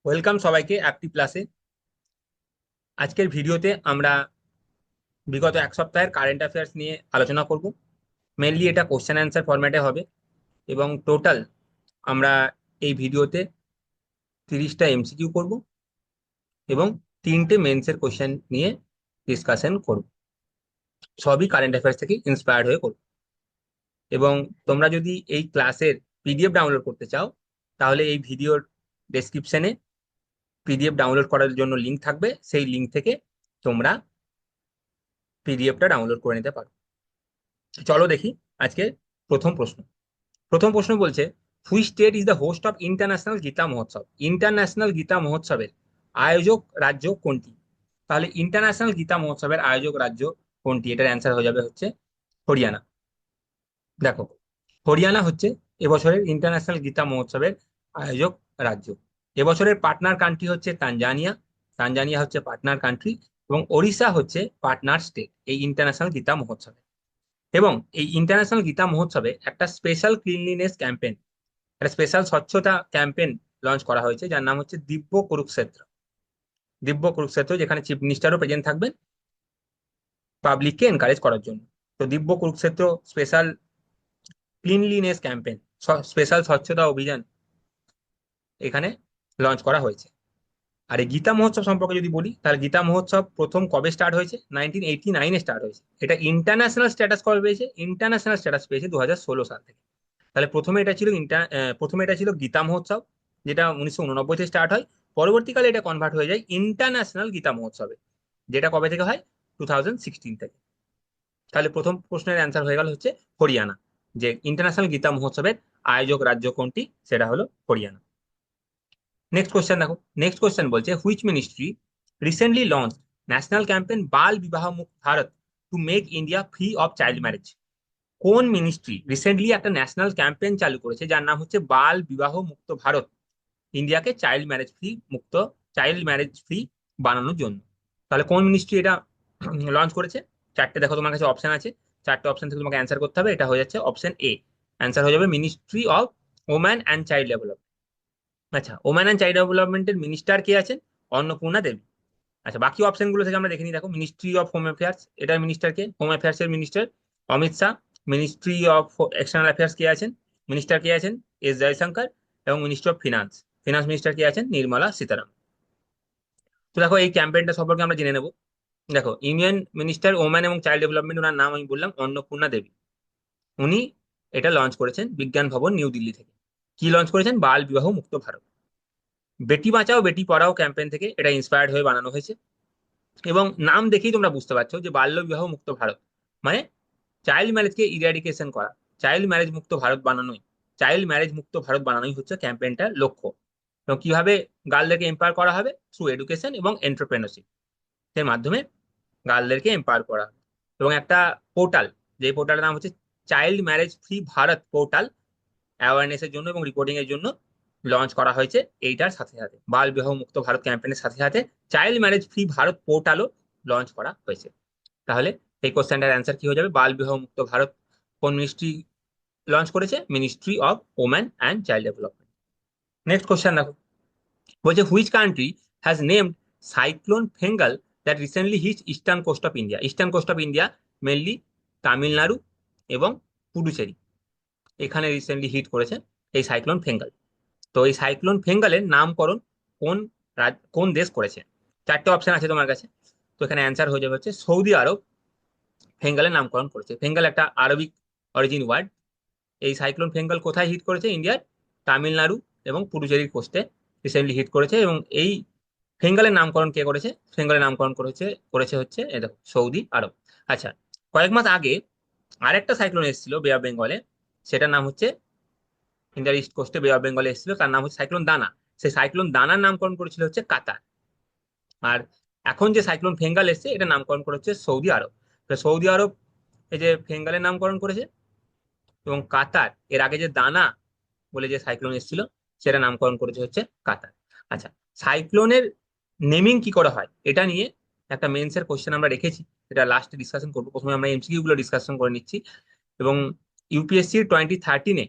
Welcome সবাইকে active ক্লাসে। আজকের ভিডিওতে আমরা বিগত এক সপ্তাহের কারেন্ট অ্যাফেয়ার্স নিয়ে আলোচনা করব। মেনলি এটা কোশ্চেন অ্যান্সার ফরম্যাটে হবে এবং টোটাল আমরা এই ভিডিওতে 30টা এমসিকিউ করব এবং 3টে মেন্সের কোশ্চেন নিয়ে ডিসকাশন করব। সবই কারেন্ট অ্যাফেয়ার্স থেকে ইন্সপায়ার্ড হয়ে করব। এবং তোমরা যদি এই ক্লাসের পিডিএফ ডাউনলোড করতে চাও তাহলে এই ভিডিওর ডেসক্রিপশনে পিডিএফ ডাউনলোড করার জন্য লিঙ্ক থাকবে, সেই লিঙ্ক থেকে তোমরা পিডিএফটা ডাউনলোড করে নিতে পারো। চলো দেখি আজকে প্রথম প্রশ্ন। প্রথম প্রশ্ন বলছে, which state is the host of international Gita Mahotsav? International Gita মহোৎসবের আয়োজক রাজ্য কোনটি? তাহলে ইন্টারন্যাশনাল গীতা মহোৎসবের আয়োজক রাজ্য কোনটি? এটার অ্যান্সার হয়ে যাবে হচ্ছে হরিয়ানা। দেখো, হরিয়ানা হচ্ছে এবছরের ইন্টারন্যাশনাল গীতা মহোৎসবের আয়োজক রাজ্য। এবছরের পার্টনার কান্ট্রি হচ্ছে তানজানিয়া। তানজানিয়া হচ্ছে পার্টনার কান্ট্রি এবং ওড়িশা হচ্ছে পার্টনার স্টেট এই ইন্টারন্যাশনাল গীতা মহোৎসবে। এবং এই ইন্টারন্যাশনাল গীতা মহোৎসবে একটা স্পেশাল ক্লিনলিনেস ক্যাম্পেন, একটা স্পেশাল স্বচ্ছতা ক্যাম্পেন লঞ্চ করা হয়েছে, যার নাম হচ্ছে দিব্য কুরুক্ষেত্র। দিব্য কুরুক্ষেত্র, যেখানে চিফ মিনিস্টারও প্রেজেন্ট থাকবেন পাবলিককে এনকারেজ করার জন্য। তো Divya Kurukshetra special cleanliness campaign, special স্বচ্ছতা অভিযান এখানে লঞ্চ করা হয়েছে। আর এই গীতা মহোৎসব সম্পর্কে যদি বলি, তাহলে গীতা মহোৎসব প্রথম কবে স্টার্ট হয়েছে? 1989-এ স্টার্ট হয়েছে। এটা ইন্টারন্যাশনাল স্ট্যাটাস কবে পেয়েছে? ইন্টারন্যাশনাল স্ট্যাটাস পেয়েছে 2016 সাল থেকে। তাহলে প্রথমে এটা ছিল গীতা মহোৎসব, যেটা 1989-তে স্টার্ট হয়। পরবর্তীকালে এটা কনভার্ট হয়ে যায় ইন্টারন্যাশনাল গীতা মহোৎসবে, যেটা কবে থেকে হয়? 2016 থেকে। তাহলে প্রথম প্রশ্নের অ্যান্সার হয়ে গেল হচ্ছে হরিয়ানা, যে ইন্টারন্যাশনাল গীতা মহোৎসবের আয়োজক রাজ্য কোনটি, সেটা হলো হরিয়ানা। নেক্সট কোশ্চেন দেখো। নেক্সট কোশ্চেন বলছে, which ministry recently launch national campaign Bal Vivah মুক্ত Bharat to make India free of child marriage? কোন মিনিস্ট্রি রিসেন্টলি একটা ন্যাশনাল ক্যাম্পেইন চালু করেছে যার নাম হচ্ছে বাল বিবাহ মুক্ত ভারত, ইন্ডিয়াকে চাইল্ড ম্যারেজ ফ্রি বানানোর জন্য? তাহলে কোন মিনিস্ট্রি এটা লঞ্চ করেছে? চারটে দেখো তোমার কাছে অপশন আছে, চারটে অপশন থেকে তোমাকে অ্যান্সার করতে হবে। এটা হয়ে যাচ্ছে অপশন এ, অ্যান্সার হয়ে যাবে ministry of woman and child development. আচ্ছা, ওম্যান অ্যান্ড চাইল্ড ডেভেলপমেন্টের মিনিস্টার কে আছেন? অন্নপূর্ণা দেবী। আচ্ছা, বাকি অপশন গুলো থেকে আমরা দেখে নিই। দেখো, মিনিস্ট্রি অফ হোম অ্যাফেয়ার্স, এটার মিনিস্টার কে? হোম অ্যাফেয়ার্স এর minister Amit Shah. Ministry of external affairs কে আছেন? মিনিস্টার কে আছেন? এস জয়শঙ্কর। এবং ministry of finance, finance minister কে আছেন? নির্মলা সীতারামন। তো দেখো, এই ক্যাম্পেইনটা সম্পর্কে আমরা জেনে নেব। দেখো, ইউনিয়ন মিনিস্টার ওম্যান এবং চাইল্ড ডেভেলপমেন্ট, ওনার নাম আমি বললাম অন্নপূর্ণা দেবী। উনি এটা লঞ্চ করেছেন বিজ্ঞান ভবন নিউ দিল্লি থেকে। কি লঞ্চ করেছেন? বাল বিবাহ মুক্ত ভারত। বেটি বাঁচাও বেটি পড়াও ক্যাম্পেইন থেকে এটা ইন্সপায়ার্ড হয়ে বানানো হয়েছে। এবং নাম দেখেই তোমরা বুঝতে পারছো যে বাল্য বিবাহ মুক্ত ভারত মানে চাইল্ড ম্যারেজকে ইরাডিকেশন করা, চাইল্ড ম্যারেজ মুক্ত ভারত বানানোই, চাইল্ড ম্যারেজ মুক্ত ভারত বানানোই হচ্ছে ক্যাম্পেইনটার লক্ষ্য। এবং কিভাবে গার্লদেরকে এম্পাওয়ার করা হবে? থ্রু এডুকেশন এবং এন্টারপ্রেনারশিপ এর মাধ্যমে গার্লদেরকে এম্পাওয়ার করা হবে। এবং একটা পোর্টাল, যে পোর্টালের নাম হচ্ছে child marriage free Bharat portal, awareness এর জন্য এবং রিপোর্টিং এর জন্য লঞ্চ করা হয়েছে। এইটার সাথে সাথে বাল বিবাহ মুক্ত ভারত ক্যাম্পেইনের সাথে সাথে চাইল্ড ম্যারেজ ফ্রি ভারত পোর্টালও লঞ্চ করা হয়েছে। তাহলে এই কোশ্চেনটার অ্যান্সার কি হয়ে যাবে? বাল বিবাহ মুক্ত ভারত কোন মিনিস্ট্রি লঞ্চ করেছে? Ministry of woman and child development. Next question দেখো, বলছে which country has named cyclone Fengal that recently hit eastern coast of India? Eastern coast of India mainly Tamil Nadu এবং পুডুচেরি, এখানে রিসেন্টলি হিট করেছে এই সাইক্লোন ফেঙ্গাল। তো এই cyclone ফেঙ্গালের নামকরণ কোন কোন দেশ করেছে? চারটে অপশন আছে তোমার কাছে। তো এখানে অ্যান্সার হয়ে যাবে হচ্ছে সৌদি আরব ফেঙ্গালের নামকরণ করেছে। ফেঙ্গাল একটা আরবিক অরিজিন ওয়ার্ড। এই সাইক্লোন ফেঙ্গাল কোথায় হিট করেছে? ইন্ডিয়ার তামিলনাড়ু এবং পুডুচেরির কোস্টে রিসেন্টলি হিট করেছে। এবং এই ফেঙ্গালের নামকরণ কে করেছে? ফেঙ্গালের নামকরণ করেছে করেছে হচ্ছে এই দেখো সৌদি আরব। আচ্ছা, কয়েক মাস আগে আরেকটা সাইক্লোন এসেছিল বে অফ বেঙ্গলে, সেটার নাম হচ্ছে ইন্ডিয়ার ইস্ট কোস্টে বে অফ বেঙ্গলে এসেছিল, তার নাম হচ্ছে সাইক্লোন দানা। সেই সাইক্লোন দানার নামকরণ করেছিল হচ্ছে কাতার। আর এখন যে সাইক্লোন ফেঙ্গাল এসছে এটা নামকরণ করা হচ্ছে সৌদি আরব। তো সৌদি আরব এই যে ফেঙ্গালের নামকরণ করেছে, এবং কাতার এর আগে যে দানা বলে যে সাইক্লোন এসেছিল সেটা নামকরণ করেছে হচ্ছে কাতার। আচ্ছা, সাইক্লোনের নেমিং কি করে হয় এটা নিয়ে একটা মেন্সের কোশ্চেন আমরা রেখেছি, এটা লাস্টে ডিসকাশন করবো। প্রথমে আমরা এমসিকিউ গুলো ডিসকাশন করে নিচ্ছি। এবং ইউপিএসসি 2013-এ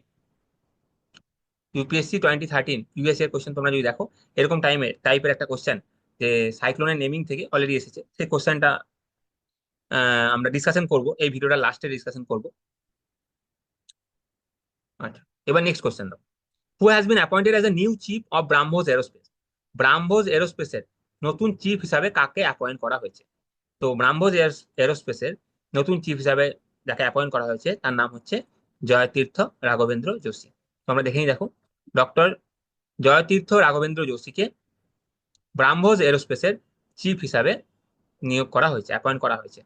ইউপিএসসি 2013 ইউএসএ এর কোশ্চেন তোমরা যদি দেখো, এরকম টাইপের একটা কোশ্চেন যে সাইক্লোনের নেমিং থেকে অলরেডি এসেছে, সেই কোশ্চেনটা আমরা ডিসকাশন করব, এই ভিডিওটা লাস্টে ডিসকাশন করব। আচ্ছা, এবার নেক্সট কোশ্চেন দাও। Who has been appointed as a new chief of BrahMos aerospace? BrahMos এরোস্পেসের নতুন চিফ হিসাবে কাকে অ্যাপয়েন্ট করা হয়েছে? তো ব্রাহ্মোস এরোস্পেসের নতুন চিফ হিসাবে যাকে অ্যাপয়েন্ট করা হয়েছে তার নাম হচ্ছে জয়তীর্থ রাঘবেন্দ্র যোশী। তোমরা দেখেই দেখো, ডক্টর জয়তীর্থ রাঘবেন্দ্র যোশীকে ব্রাহ্মোস এরোস্পেসের চিফ হিসাবে নিয়োগ করা হয়েছে, অ্যাপয়েন্ট করা হয়েছে।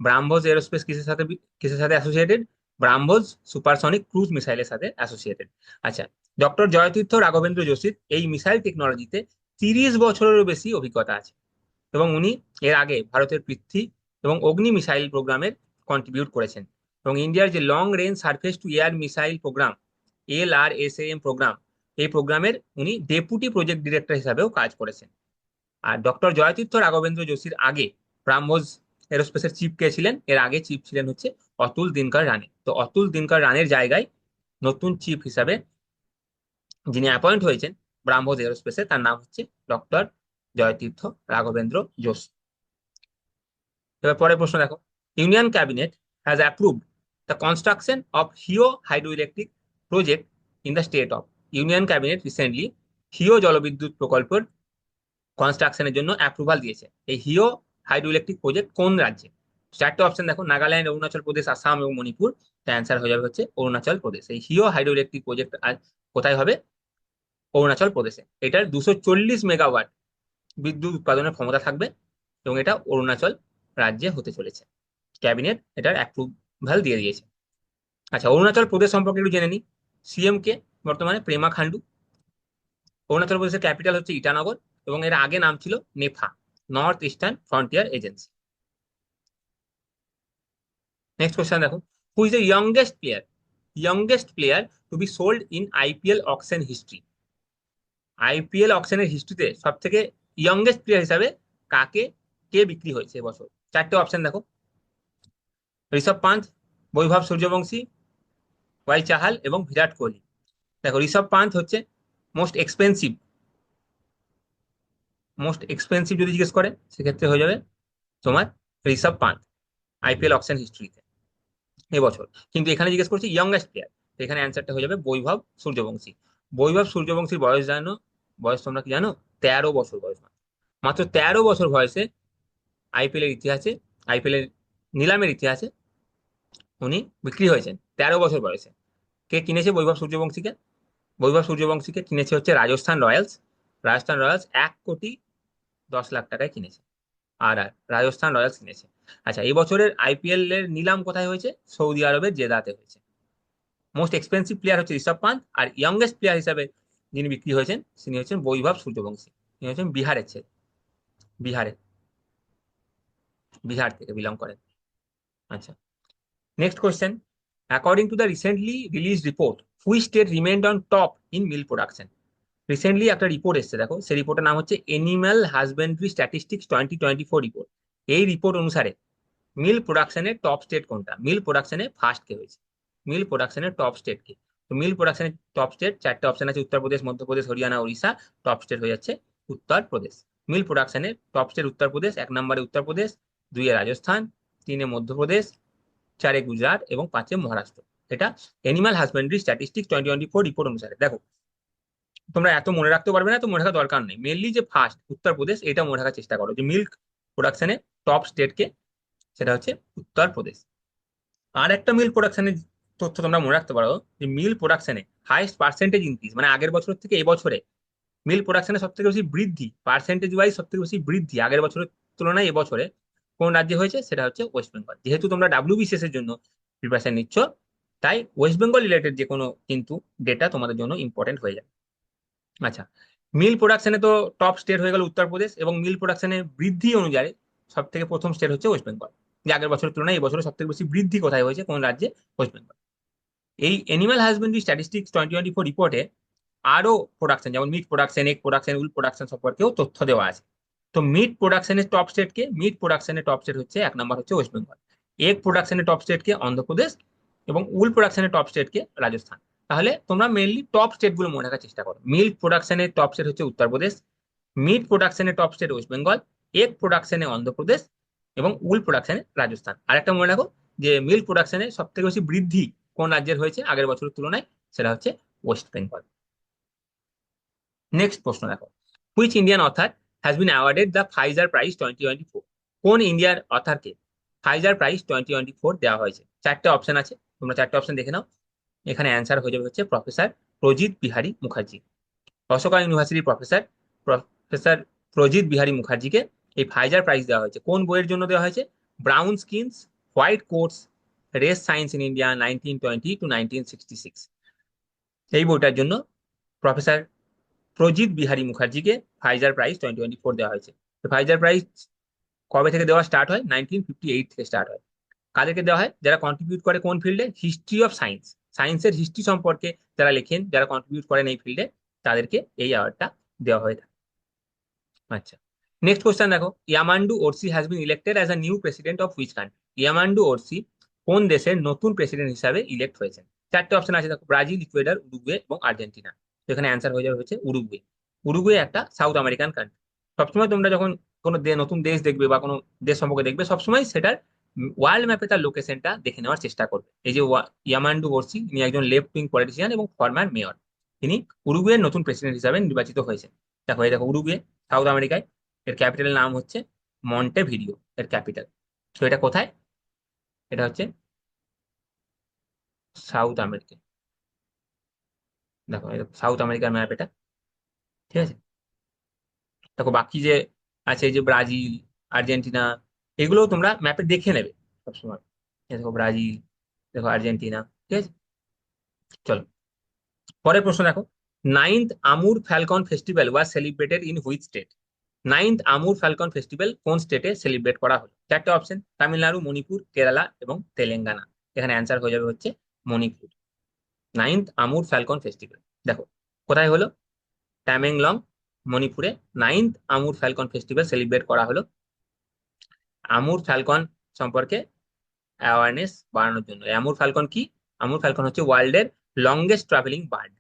ব্রাহ্মোস এরোস্পেস কিসের সাথে অ্যাসোসিয়েটেড? ব্রাহ্মোস সুপারসনিক ক্রুজ মিসাইলের সাথে অ্যাসোসিয়েটেড। আচ্ছা, ডক্টর জয়তীর্থ রাঘবেন্দ্র যোশীর এই মিসাইল টেকনোলজিতে 30 বছরেরও বেশি অভিজ্ঞতা আছে, এবং উনি এর আগে ভারতের পৃথ্বী এবং অগ্নি মিসাইল প্রোগ্রামের কন্ট্রিবিউট করেছেন, এবং ইন্ডিয়ার যে long range surface to air missile programme LRSAM programme, এই প্রোগ্রামের উনি ডেপুটি প্রজেক্ট ডিরেক্টর হিসাবেও কাজ করেছেন। আর ডক্টর জয়তীর্থ রাঘবেন্দ্র যোশীর আগে ব্রাহ্মোস এরোস্পেসের চিফ কে ছিলেন? এর আগে চিফ ছিলেন হচ্ছে অতুল দিনকর রানে। তো অতুল দিনকর রানের জায়গায় নতুন চিফ হিসাবে যিনি অ্যাপয়েন্ট হয়েছেন ব্রাহ্মোস এরোস্পেসে, তার নাম হচ্ছে ডক্টর জয়তীর্থ রাঘবেন্দ্র যোশী। এবার পরের প্রশ্ন দেখো। Union cabinet has approved the construction of Heo hydro electric project in the state of. Union cabinet recently Heo জলবিদ্যুৎ প্রকল্পের কনস্ট্রাকশনের জন্য অ্যাপ্রুভাল দিয়েছে। এই হিও হাইড্রো ইলেকট্রিক প্রজেক্ট কোন রাজ্যে? চারটে অপশন দেখো, নাগাল্যান্ড, অরুণাচল প্রদেশ, আসাম এবং মণিপুর। অ্যান্সার হয়ে যাবে হচ্ছে অরুণাচল প্রদেশ। এই হিও হাইড্রো ইলেকট্রিক প্রজেক্ট কোথায় হবে? অরুণাচল প্রদেশে। এটার 240 মেগাওয়াট বিদ্যুৎ উৎপাদনের ক্ষমতা থাকবে, এবং এটা অরুণাচল রাজ্যে হতে চলেছে। ক্যাবিনেট এটার অ্যাপ্রুভাল দিয়ে দিয়েছে। আচ্ছা, অরুণাচল প্রদেশ সম্পর্কে একটু জেনে নিই। সিএম কে বর্তমানে? প্রেমা খান্ডু। অরুণাচল প্রদেশের ক্যাপিটাল হচ্ছে ইটানগর, এবং এর আগে নাম ছিল NEFA, north eastern frontier agency. Next question দেখো। Who is the youngest player to be sold in IPL auction history? IPL অকশনের হিস্ট্রিতে সব থেকে ইয়ংগেস্ট প্লেয়ার হিসাবে কে বিক্রি হয়েছে এবছর? চারটে অপশন দেখো। ঋষভ পান্থ, বৈভব সূর্যবংশী, ওয়াই চাহাল এবং বিরাট কোহলি। দেখো, ঋষভ পান্থ হচ্ছে মোস্ট এক্সপেন্সিভ। যদি জিজ্ঞেস করে সেক্ষেত্রে হয়ে যাবে তোমার ঋষভ পান্থ আইপিএল অকশন হিস্ট্রিতে এবছর। কিন্তু এখানে জিজ্ঞেস করছি ইয়ংগেস্ট প্লেয়ার, এখানে অ্যান্সারটা হয়ে যাবে বৈভব সূর্যবংশী। বৈভব সূর্যবংশীর বয়স জানো? বয়স তোমরা কি জানো? 13 বছর বয়স। মাত্র 13 বছর বয়সে আইপিএল এর ইতিহাসে, আইপিএল এর নিলামের ইতিহাসে উনি বিক্রি হয়েছেন 13 বছর বয়সে। কে কিনেছে বৈভব সূর্যবংশীকে? বৈভব সূর্যবংশীকে কিনেছে হচ্ছে রাজস্থান রয়্যালস। রাজস্থান রয়্যালস 1,10,00,000 টাকায় কিনেছে। রাজস্থান রয়্যালস কিনেছে। আচ্ছা, এই বছরের আইপিএল এর নিলাম কোথায় হয়েছে? সৌদি আরবের জেদাতে হয়েছে। মোস্ট এক্সপেন্সিভ প্লেয়ার হচ্ছে ঋষভ পান্থ, আর ইয়ংগেস্ট প্লেয়ার হিসাবে যিনি বিক্রি হয়েছেন তিনি হচ্ছেন বৈভব সূর্যবংশী। তিনি হচ্ছেন বিহারের ছেলে, বিহারে, বিহার থেকে বিলং করেন। আচ্ছা, next question. According to the recently release report, which state রিমেন্ড on top in milk production? Recently একটা রিপোর্ট এসেছে, দেখো সেই রিপোর্টের নাম হচ্ছে এনিম্যাল হাজবেন্ড্রি স্ট্যাটিস্টিক্স 2024 রিপোর্ট। এই রিপোর্ট অনুসারে মিল্ক প্রোডাকশনের টপ স্টেট কোনটা? মিল্ক প্রোডাকশনে ফার্স্ট কে হয়েছে? মিল্ক প্রোডাকশনের টপ স্টেট কে? তো মিল্ক প্রোডাকশনের টপ স্টেট চারটে অপশন আছে, উত্তরপ্রদেশ, মধ্যপ্রদেশ, হরিয়ানা, উড়িষ্যা। টপ স্টেট হয়ে যাচ্ছে উত্তরপ্রদেশ। মিল্ক প্রোডাকশনের টপ স্টেট উত্তরপ্রদেশ, 1 নম্বরে উত্তরপ্রদেশ, 2-এ রাজস্থান, 3-এ মধ্যপ্রদেশ, 4-এ গুজরাট এবং 5-এ মহারাষ্ট্র। এটা এনিম্যাল হাজবেন্ড্রি স্ট্যাটিস্টিক্স 2024 রিপোর্ট অনুসারে। দেখো, তোমরা এত মনে রাখতে পারবে না, তো মনে রাখার দরকার নেই। মেনলি যে ফার্স্ট উত্তরপ্রদেশ, এটা মনে রাখার চেষ্টা করো, যে মিল্ক প্রোডাকশনে টপ স্টেট কে, সেটা হচ্ছে উত্তরপ্রদেশ। আর একটা মিল্ক প্রোডাকশনের তথ্য তোমরা মনে রাখতে পারো, যে মিল্ক প্রোডাকশনে হাইস্ট পার্সেন্টেজ ইনক্রিজ, মানে আগের বছর থেকে এবছরে মিল্ক প্রোডাকশনে সব থেকে বেশি বৃদ্ধি, পার্সেন্টেজ ওয়াইজ সব থেকে বেশি বৃদ্ধি আগের বছরের তুলনায় এবছরে কোন রাজ্যে হয়েছে? সেটা হচ্ছে ওয়েস্ট বেঙ্গল। যেহেতু তোমরা WBCS এর জন্য প্রিপারেশন নিচ্ছ, তাই ওয়েস্ট বেঙ্গল রিলেটেড যে কোনো কিন্তু ডেটা তোমাদের জন্য ইম্পর্টেন্ট হয়ে যাবে। আচ্ছা, মিল প্রোডাকশনে তো টপ স্টেট হয়ে গেল উত্তরপ্রদেশ, এবং মিল প্রোডাকশনে বৃদ্ধি অনুযায়ী সব থেকে প্রথম স্টেট হচ্ছে ওয়েস্ট বেঙ্গল। যে আগের বছরের তুলনায় এবছরে সব থেকে বেশি বৃদ্ধি কোথায় হয়েছে, কোন রাজ্যে? West Bengal. এই এনিম্যাল হাজবেন্ড্রি স্ট্যাটিস্টিক্স 2024 রিপোর্টে আরো প্রোডাকশন, যেমন meat production, egg production, wool production সম্পর্কেও তথ্য দেওয়া আছে। তো মিট প্রোডাকশনের টপ স্টেট কে? মিট প্রোডাকশনের টপ স্টেট হচ্ছে 1 নম্বর হচ্ছে ওয়েস্ট বেঙ্গল। এগ প্রোডাকশনের টপ স্টেট কে? অন্ধ্রপ্রদেশ। এবং উল প্রোডাকশনের টপ স্টেট কে? রাজস্থান। তাহলে তোমরা মেইনলি টপ স্টেট গুলো মনে রাখার চেষ্টা করো। মিল্ক প্রোডাকশনের টপ স্টেট হচ্ছে উত্তরপ্রদেশ, মিট প্রোডাকশনের top state West Bengal, egg প্রোডাকশনে অন্ধ্রপ্রদেশ এবং উল প্রোডাকশনে রাজস্থান। আর একটা মনে রাখো যে মিল্ক প্রোডাকশনে সব থেকে বেশি বৃদ্ধি কোন রাজ্যের হয়েছে আগের বছরের তুলনায়, সেটা হচ্ছে ওয়েস্ট বেঙ্গল। নেক্সট প্রশ্ন দেখো, which Indian other has been awarded the Pfizer prize 2024? কোন ইন্ডিয়ার অথারকে ফাইজার প্রাইজ 2024 দেওয়া হয়েছে? চারটে অপশন আছে, তোমরা চারটে অপশন দেখে নাও। এখানে অ্যান্সার হয়ে যাবে হচ্ছে প্রফেসর প্রজিত বিহারী মুখার্জি। অশোকা ইউনিভার্সিটির প্রফেসর প্রফেসর প্রজিত বিহারী মুখার্জিকে এই ফাইজার প্রাইজ দেওয়া হয়েছে। কোন বইয়ের জন্য দেওয়া হয়েছে? Brown skins, white quotes, race science in India 1920 to 1966। এই বইটার জন্য professor Prajit Bihari মুখার্জিকে Pfizer prize 2024 দেওয়া হয়েছে। তো ফাইজার প্রাইজ কবে থেকে দেওয়া স্টার্ট হয়? 1958 থেকে স্টার্ট হয়। কাদেরকে দেওয়া হয়? যারা কন্ট্রিবিউট করে কোন ফিল্ডে? হিস্ট্রি অফ সায়েন্স, সায়েন্সের হিস্ট্রি সম্পর্কে যারা লেখেন, যারা কন্ট্রিবিউট করেন এই ফিল্ডে, তাদেরকে এই অ্যাওয়ার্ডটা দেওয়া হয়ে থাকে। আচ্ছা, নেক্সট কোশ্চেন দেখো, Yamandu Orsi has been elected as a new president of which country? Yamandu Orsi কোন দেশের নতুন প্রেসিডেন্ট হিসাবে ইলেক্ট হয়েছেন? চারটে অপশন আছে দেখো, ব্রাজিল, ইকুয়েডর, উরুগুয়ে এবং আর্জেন্টিনা। তো এখানে অ্যান্সার হয়ে যাবে হচ্ছে উরুগুয়ে। উরুগুয়ে একটা সাউথ আমেরিকান কান্ট্রি। সবসময় তোমরা যখন কোনো নতুন দেশ দেখবে বা কোনো দেশ সম্পর্কে দেখবে, সবসময় সেটার ওয়ার্ল্ড ম্যাপে তার লোকেশনটা দেখে নেওয়ার চেষ্টা করবে। এই যে ইয়ামান্ডু ওরসি, ইনি একজন লেফট উইং পলিটিশিয়ান এবং ফরমার মেয়র। তিনি উরুগুয়ের নতুন প্রেসিডেন্ট হিসাবে নির্বাচিত হয়েছেন। দেখো এই দেখো উরুগুয়ে, সাউথ আমেরিকায়। এর ক্যাপিটালের নাম হচ্ছে মন্টেভিডিও, এর ক্যাপিটাল। তো এটা কোথায়? এটা হচ্ছে সাউথ আমেরিকা। দেখো সাউথ আমেরিকার ম্যাপ এটা, ঠিক আছে। দেখো বাকি যে আছে, এই যে ব্রাজিল, আর্জেন্টিনা, এগুলোও তোমরা ম্যাপে দেখে নেবে সবসময়। এই দেখো ব্রাজিল, দেখো আর্জেন্টিনা, ঠিক আছে। চলো পরের প্রশ্ন দেখো, ninth Amur falcon festival was celebrated in which state? Ninth Amur falcon festival কোন স্টেটে সেলিব্রেট করা হলো? চারটে অপশন, তামিলনাড়ু, মণিপুর, কেরালা এবং তেলেঙ্গানা। এখানে অ্যান্সার হয়ে যাবে হচ্ছে Manipur. Ninth Amur falcon festival দেখো কোথায় হলো? ট্যামেংলং, মণিপুরে ninth Amur falcon festival celebrate করা হলো আমুর ফ্যালকন সম্পর্কে অ্যাওয়ারনেস বাড়ানোর জন্য। আমুর ফ্যালকন কি? আমুর ফ্যালকন হচ্ছে ওয়ার্ল্ডের লংগেস্ট ট্রাভেলিং বার্ড,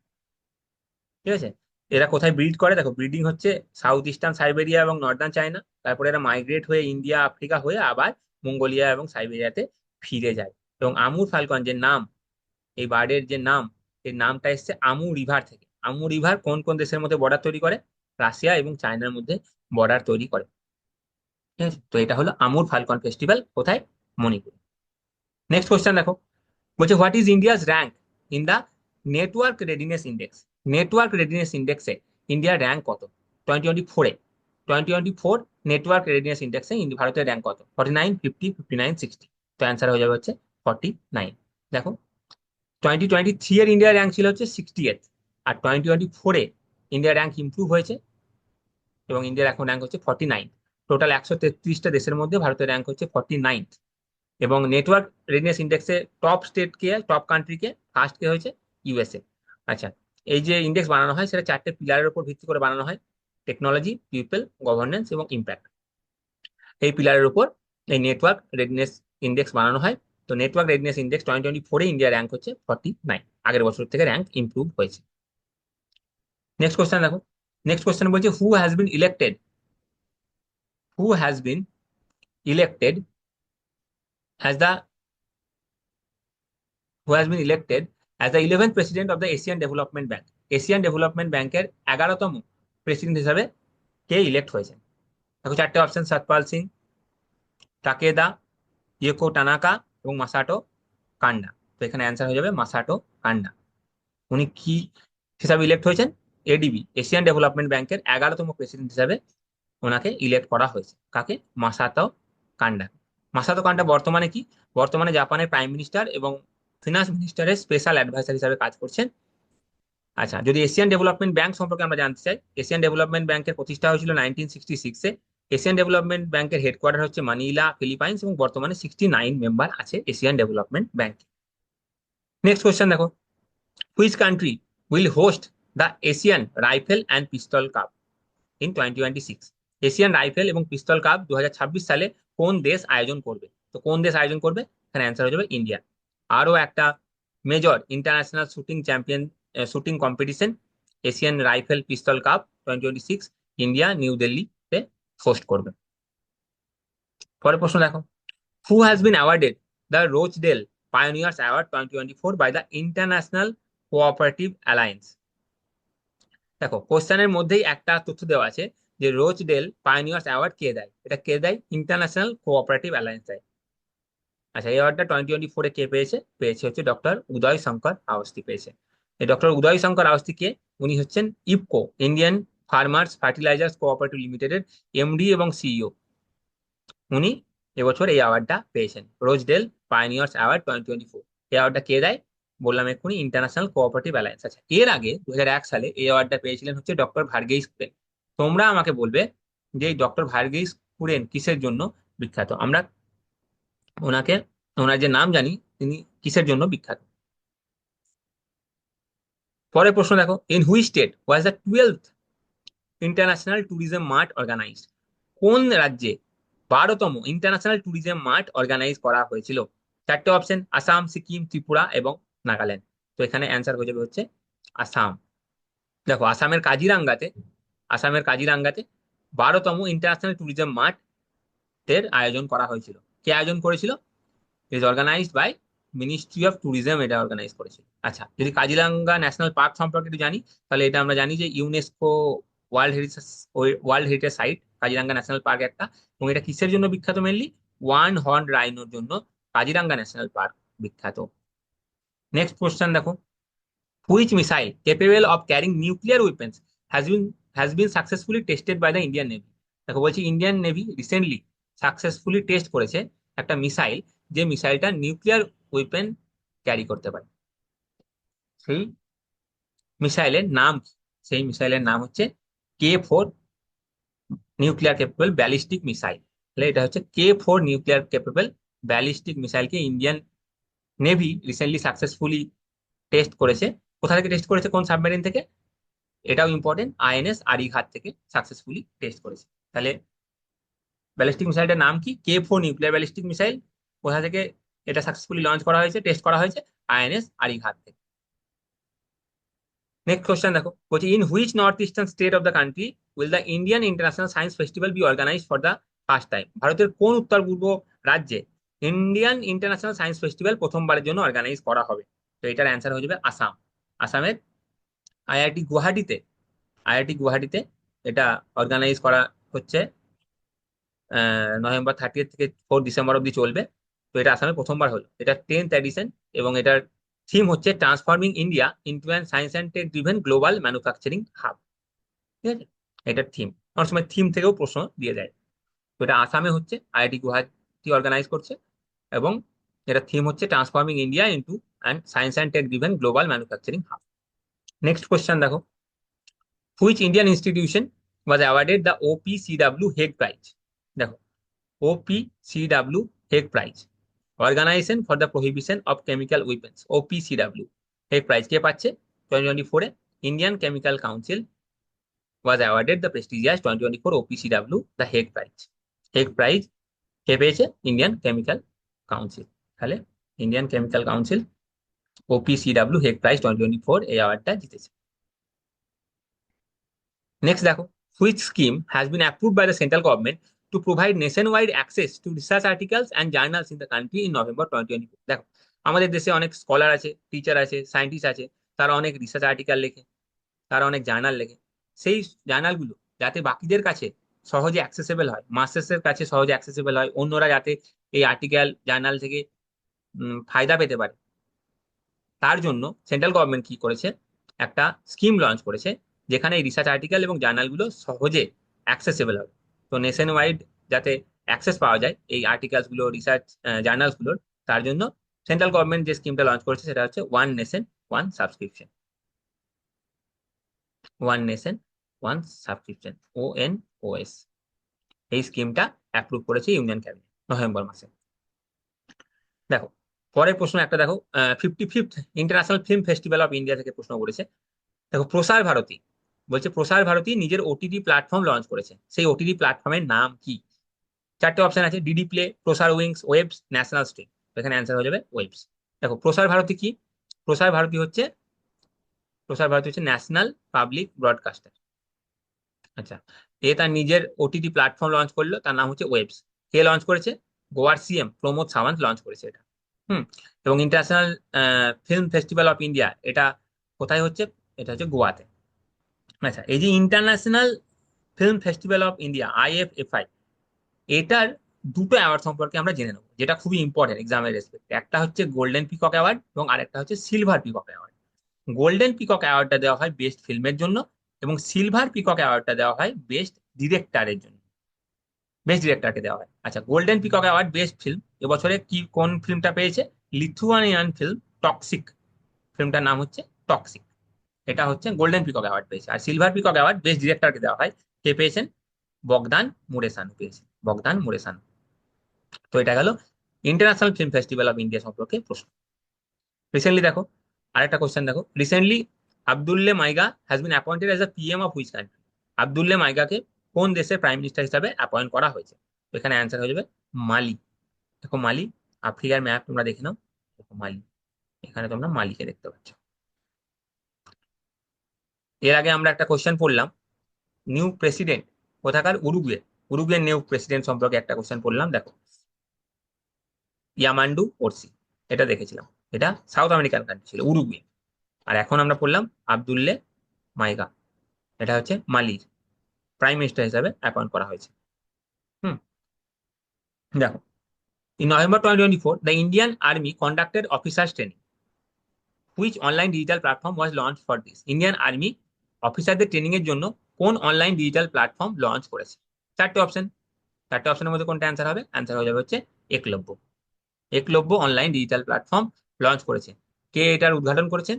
ঠিক আছে। এরা কোথায় ব্রিড করে? দেখো ব্রিডিং হচ্ছে সাউথ ইস্টার্ন সাইবেরিয়া এবং নর্দার্ন চায়না। তারপরে এরা মাইগ্রেট হয়ে ইন্ডিয়া, আফ্রিকা হয়ে আবার মঙ্গোলিয়া এবং সাইবেরিয়াতে ফিরে যায়। এবং আমুর ফ্যালকন যে নাম, এই বার্ডের যে নাম, এই নামটা এসছে আমু রিভার থেকে। আমু রিভার কোন কোন দেশের মধ্যে বর্ডার তৈরি করে? রাশিয়া এবং চায়নার মধ্যে বর্ডার তৈরি করে, ঠিক আছে। তো এটা হলো আমুর ফাল্কন ফেস্টিভ্যাল, কোথায়? মণিপুর। নেক্সট কোশ্চেন দেখো, বলছে what is India's rank in the network readiness index? Network readiness ইন্ডেক্সে ইন্ডিয়ার র্যাঙ্ক কত 2024-এ? 2024 নেটওয়ার্ক রেডিনেস ইন্ডেক্সে ভারতের র্যাঙ্ক কত? 49, 50, 59, 60? তো অ্যান্সার হয়ে যাবে হচ্ছে 49। দেখো 2023 এর ইন্ডিয়ার র্যাঙ্ক ছিল হচ্ছে 68, আর 2024-এ ইন্ডিয়ার র্যাঙ্ক ইমপ্রুভ হয়েছে এবং ইন্ডিয়ার এখন র্যাঙ্ক হচ্ছে 49। টোটাল 133টা দেশের মধ্যে ভারতের র্যাঙ্ক হচ্ছে 49। এবং নেটওয়ার্ক রেডিনেস ইন্ডেক্সে টপ স্টেট কে, টপ কান্ট্রি কে, ফার্স্ট কে হয়েছে ইউএসএ। আচ্ছা, এই যে ইন্ডেক্স বানানো হয় সেটা চারটে পিলারের উপর ভিত্তি করে বানানো হয়, টেকনোলজি, পিপল, গভর্নেন্স এবং ইম্প্যাক্ট। এই পিলারের উপর এই নেটওয়ার্ক রেডিনেস ইন্ডেক্স বানানো হয়। তো নেটওয়ার্ক রেডিনেস ইন্ডেক্স 2024-এ ইন্ডিয়ার র্যাঙ্ক হচ্ছে 49। আগের বছর থেকে র্যাঙ্ক ইমপ্রুভ হয়েছে। নেক্সট কোশ্চেন দেখো, নেক্সট কোশ্চেন বলছে who has been elected as the who has been elected as the 11th president of the Asian development bank? Asian development ব্যাংকের 11তম প্রেসিডেন্ট হিসাবে কে ইলেক্ট হয়েছেন? দেখো চারটে অপশন, Satpal Singh, Takeda, Yoko Tanaka এবং মাসাটো কান্ডা। তো এখানে অ্যান্সার হয়ে যাবে মাসাটো কান্ডা। উনি কি হিসাবে ইলেক্ট হয়েছেন? এডিবি, এশিয়ান ডেভেলপমেন্ট ব্যাংকের 11তম প্রেসিডেন্ট হিসাবে ওনাকে ইলেক্ট করা হয়েছে। কাকে? মাসাতো কান্ডা। মাসাতো কান্ডা বর্তমানে কি? বর্তমানে জাপানের প্রাইম মিনিস্টার এবং ফিনান্স মিনিস্টারের স্পেশাল অ্যাডভাইসার হিসাবে কাজ করছেন। আচ্ছা, যদি এশিয়ান ডেভেলপমেন্ট ব্যাংক সম্পর্কে আমরা জানতে চাই, এশিয়ান ডেভেলপমেন্ট ব্যাংকের প্রতিষ্ঠা হয়েছিল 1966-এ। এশিয়ান ডেভেলপমেন্ট ব্যাংকের হেডকোয়ার্টার হচ্ছে মানিলা, ফিলিপাইন্স, এবং বর্তমানে 69 মেম্বার আছে Asian development bank. Next question দেখো, which country will host the Asian rifle and pistol cup in 2026? Asian rifle এবং পিস্তল কাপ 2026 সালে কোন দেশ আয়োজন করবে? তো কোন দেশ আয়োজন করবে? এখানে অ্যান্সার হয়ে যাবে ইন্ডিয়া। আরো একটা major international shooting champion shooting competition Asian rifle pistol cup 2026 India new দিল্লিতে হোস্ট করবে। পরের প্রশ্ন দেখো, who has been awarded the Rochdale pioneers award 2024 by the international cooperative alliance. দেখো কোশ্চেনের মধ্যেই একটা তথ্য দেওয়া আছে যে রোচডেল পায়োনিয়ার্স অ্যাওয়ার্ড কে দেয়, এটা কে দেয়? ইন্টারন্যাশনাল কোঅপারেটিভ অ্যালায়েন্স দেয়। আচ্ছা, এই অ্যাওয়ার্ডটা 2024 কে পেয়েছে? পেয়েছে হচ্ছে ডক্টর উদয় শঙ্কর আওয়াস্তি পেয়েছে। এই ডক্টর উদয় শঙ্কর আওয়াস্তি কে? উনি হচ্ছেন IFFCO Indian farmers fertilisers cooperative লিমিটেডের এমডি এবং সিইও। উনি এবছর এই অ্যাওয়ার্ডটা পেয়েছেন, রোজডেল পাইনিয়ার্স অ্যাওয়ার্ড 2024। এই অ্যাওয়ার্ডটা কে দেয়? বললাম এক্ষুনি, ইন্টারন্যাশনাল কোঅপারেটিভ অ্যালায়েন্স। আচ্ছা, এর আগে 2001 সালে এই অ্যাওয়ার্ডটা পেয়েছিলেন হচ্ছে ডক্টর ভার্গেইস কুরেন। তোমরা আমাকে বলবে যে এই ডক্টর ভার্গেইস কুরেন কিসের জন্য বিখ্যাত? আমরা ওনাকে, ওনার যে নাম জানি, তিনি কিসের জন্য বিখ্যাত? পরের প্রশ্ন দেখো, in which state was the 12th international tourism mart organised? কোন রাজ্যে 12তম ইন্টারন্যাশনাল ট্যুরিজম মার্ট অর্গানাইজ করা হয়েছিল? চারটে অপশন, আসাম, সিকিম, ত্রিপুরা এবং নাগাল্যান্ড। তো এখানে অ্যান্সার হয়ে যাবে হচ্ছে আসাম। দেখো আসামের কাজিরাঙ্গাতে 12তম ইন্টারন্যাশনাল ট্যুরিজম মার্টের আয়োজন করা হয়েছিল। কে আয়োজন করেছিল? Is organised by ministry of tourism, এটা অর্গানাইজ করেছিল। আচ্ছা, যদি কাজিরাঙ্গা ন্যাশনাল পার্ক সম্পর্কে একটু জানি, তাহলে এটা আমরা জানি যে UNESCO world heritage site Kaziranga national park একটা। এবং এটা কিসের জন্য বিখ্যাত? মেনলি ওয়ান হর্ন রাইনোর জন্য কাজিরাঙ্গা ন্যাশনাল পার্ক বিখ্যাত। নেক্সট কোশ্চেন দেখো, which missile capable of carrying nuclear weapons has been successfully tested by the Indian navy? দেখো বলছি, Indian navy recently successfully test করেছে একটা মিসাইল, যে মিসাইলটা নিউক্লিয়ার উইপেন ক্যারি করতে পারে। সেই মিসাইলের নাম কি? সেই মিসাইলের নাম হচ্ছে K4 nuclear capable ballistic missile. তাহলে এটা হচ্ছে K4 নিউক্লিয়ার ক্যাপেবল ব্যালিস্টিক মিসাইলকে Indian navy recently successfully test করেছে। কোথা থেকে টেস্ট করেছে? কোন সাবমেরিন থেকে? এটাও ইম্পর্টেন্ট, আইএনএস আরিঘাট থেকে সাকসেসফুলি টেস্ট করেছে। তাহলে ব্যালিস্টিক মিসাইলটার নাম কি? K4 nuclear ballistic missile. কোথা থেকে এটা সাকসেসফুলি লঞ্চ করা হয়েছে, টেস্ট করা হয়েছে? আইএনএস আরিঘাট থেকে। নেক্সট কোশ্চেন দেখো, বলছি in which north eastern state of the country will the Indian international science festival be organise for the first time? ভারতের কোন উত্তর পূর্ব রাজ্যে ইন্ডিয়ান ইন্টারন্যাশনাল সায়েন্স ফেস্টিভ্যাল প্রথমবারের জন্য অর্গানাইজ করা হবে? তো এটার অ্যান্সার হয়ে যাবে আসাম। আসামের আইআইটি গুয়াহাটিতে, আইআইটি গুয়াহাটিতে এটা অর্গানাইজ করা হচ্ছে। নভেম্বর 30 থেকে 4 ডিসেম্বর অব্দি চলবে। তো এটা আসামে প্রথমবার হলো, এটা 10th এডিশন। এবং এটার থিম হচ্ছে transforming India into an science and tech driven global manufacturing hub. ঠিক আছে, এটার থিম, অনেক সময় থিম থেকেও প্রশ্ন দিয়ে দেয়। তো এটা আসামে হচ্ছে, আইআইটি গুয়াহাটি অর্গানাইজ করছে। এবং এটা থিম হচ্ছে transforming India into and science and tech driven global manufacturing hub. Next question দেখো, which Indian institution was awarded the OPCW Hague prize? দেখো, OPCW Hague prize, organization for the prohibition of chemical weapons, OPCW Hague prize কে পাচ্ছে? 2024-এ Indian chemical council was awarded the prestigious 2024 OPCW the Hague prize. Hague prize কে পেয়েছে? Indian chemical council. তাহলে Indian chemical council OPCW Hague prize 2024 এই অ্যাওয়ার্ডটা জিতেছে। Next দেখো, which scheme has been approved by the central government to provide nationwide access to research articles and journals in the country in November 2024? দেখো, আমাদের দেশে অনেক scholar আছে, teacher আছে, সায়েন্টিস্ট আছে, তারা অনেক রিসার্চ আর্টিকেল লেখে, তারা অনেক জার্নাল লেখে। সেই জার্নালগুলো যাতে বাকিদের কাছে সহজে অ্যাক্সেসেবল হয়, মাসেসের কাছে সহজে অ্যাক্সেসেবল হয়, অন্যরা যাতে এই আর্টিকেল জার্নাল থেকে ফায়দা পেতে পারে, তার জন্য সেন্ট্রাল গভর্নমেন্ট কি করেছে? একটা স্কিম লঞ্চ করেছে, যেখানে এই রিসার্চ আর্টিকেল এবং জার্নালগুলো সহজে অ্যাক্সেসেবল হবে। তো নেশন ওয়াইড যাতে অ্যাক্সেস পাওয়া যায় এই আর্টিকেলস গুলো, রিসার্চ জার্নালস গুলোর, তার জন্য সেন্ট্রাল গভর্নমেন্ট যে স্কিমটা লঞ্চ করেছে সেটা হচ্ছে one nation one subscription. One nation one subscription, ONOS। এই স্কিমটা অ্যাপ্রুভ করেছে ইউনিয়ন ক্যাবিনেট নভেম্বর মাসে। দেখো, পরের প্রশ্ন একটা দেখো, 55th international film festival of India থেকে প্রশ্ন করেছে। দেখো, প্রসার ভারতী বলছে, প্রসার ভারতী নিজের ওটিটি প্ল্যাটফর্ম লঞ্চ করেছে, সেই ওটিটি প্ল্যাটফর্মের নাম কি? চারটে অপশন আছে, ডিডি প্লে, প্রসার উইংস, ওয়েবস, ন্যাশনাল স্ট্রিম। এখানে অ্যান্সার হয়ে যাবে ওয়েবস। দেখো, প্রসার ভারতী কি? প্রসার ভারতী হচ্ছে ন্যাশনাল পাবলিক ব্রডকাস্টার। আচ্ছা, এ তার নিজের ওটিটি প্ল্যাটফর্ম লঞ্চ করলো, তার নাম হচ্ছে ওয়েবস। কে লঞ্চ করেছে? গোয়ার সিএম প্রমোদ সাওয়ান্ত লঞ্চ করেছে এটা। হুম। এবং international film festival of India, এটা কোথায় হচ্ছে? এটা হচ্ছে গোয়াতে। আচ্ছা, এই যে international film festival of India, IFFI, এটার দুটো অ্যাওয়ার্ড সম্পর্কে আমরা জেনে নেবো, যেটা খুবই ইম্পর্টেন্ট এক্সামের রেসপেক্ট। একটা হচ্ছে গোল্ডেন পিকক অ্যাওয়ার্ড এবং আরেকটা হচ্ছে silver peacock award. Golden peacock অ্যাওয়ার্ডটা দেওয়া হয় বেস্ট ফিল্মের জন্য, এবং সিলভার পিকক অ্যাওয়ার্ডটা দেওয়া হয় বেস্ট ডিরেক্টরের জন্য। বেস্ট ডিরেক্টরকে দেওয়া হয়। আচ্ছা, golden peacock award best film এবছরে কোন ফিল্মটা পেয়েছে? Lithuanian film toxic. ফিল্মটার নাম হচ্ছে টক্সিক। এটা হচ্ছে গোল্ডেন পিকক অ্যাওয়ার্ড পেয়েছে। আর সিলভার পিকক অ্যাওয়ার্ড বেস্ট ডিরেক্টরকে দেওয়া হয়। কে পেয়েছেন? বগদান মুরেসানু পেয়েছেন, বগদান মুরেসানু। তো এটা গেল international film festival of India সম্পর্কে প্রশ্ন। রিসেন্টলি দেখো, আরেকটা কোশ্চেন দেখো, recently Abdoulaye Maiga has been appointed as a PM of which country? Abdoulaye মাইগাকে কোন দেশের প্রাইম মিনিস্টার হিসাবে অ্যাপয়েন্ট করা হয়েছে? তো এখানে অ্যান্সার হয়ে যাবে মালি। দেখো মালি, আফ্রিকার ম্যাপ তোমরা দেখে নাও। দেখো মালি, এখানে তোমরা মালিকে দেখতে পাচ্ছ। এর আগে আমরা একটা কোশ্চেন পড়লাম, নিউ প্রেসিডেন্ট কোথাকার? উরুগুয়ে। উরুগুয়ের নিউ প্রেসিডেন্ট সম্পর্কে একটা কোশ্চেন পড়লাম, দেখো ইয়ামান্ডু ওরসি, এটা দেখেছিলাম। এটা সাউথ আমেরিকান কান্ট্রি ছিল উরুগুয়ে। আর এখন আমরা পড়লাম আব্দুল্লে মাইগা, এটা হচ্ছে মালির প্রাইম মিনিস্টার হিসাবে অ্যাপয়েন্ট করা হয়েছে। হুম। দেখো, in November 2024 the Indian army conducted officers training, which online digital platform was launch for this? Indian army অফিসারদের ট্রেনিং এর জন্য কোন অনলাইন ডিজিটাল প্ল্যাটফর্ম লঞ্চ করেছে? চারটে অপশন, চারটে অপশনের মধ্যে কোনটা অ্যান্সার হবে? অ্যান্সার হয়ে যাবে হচ্ছে Eklavya. Eklavya online digital platform launch করেছে। কে এটার উদ্ঘাটন করেছেন?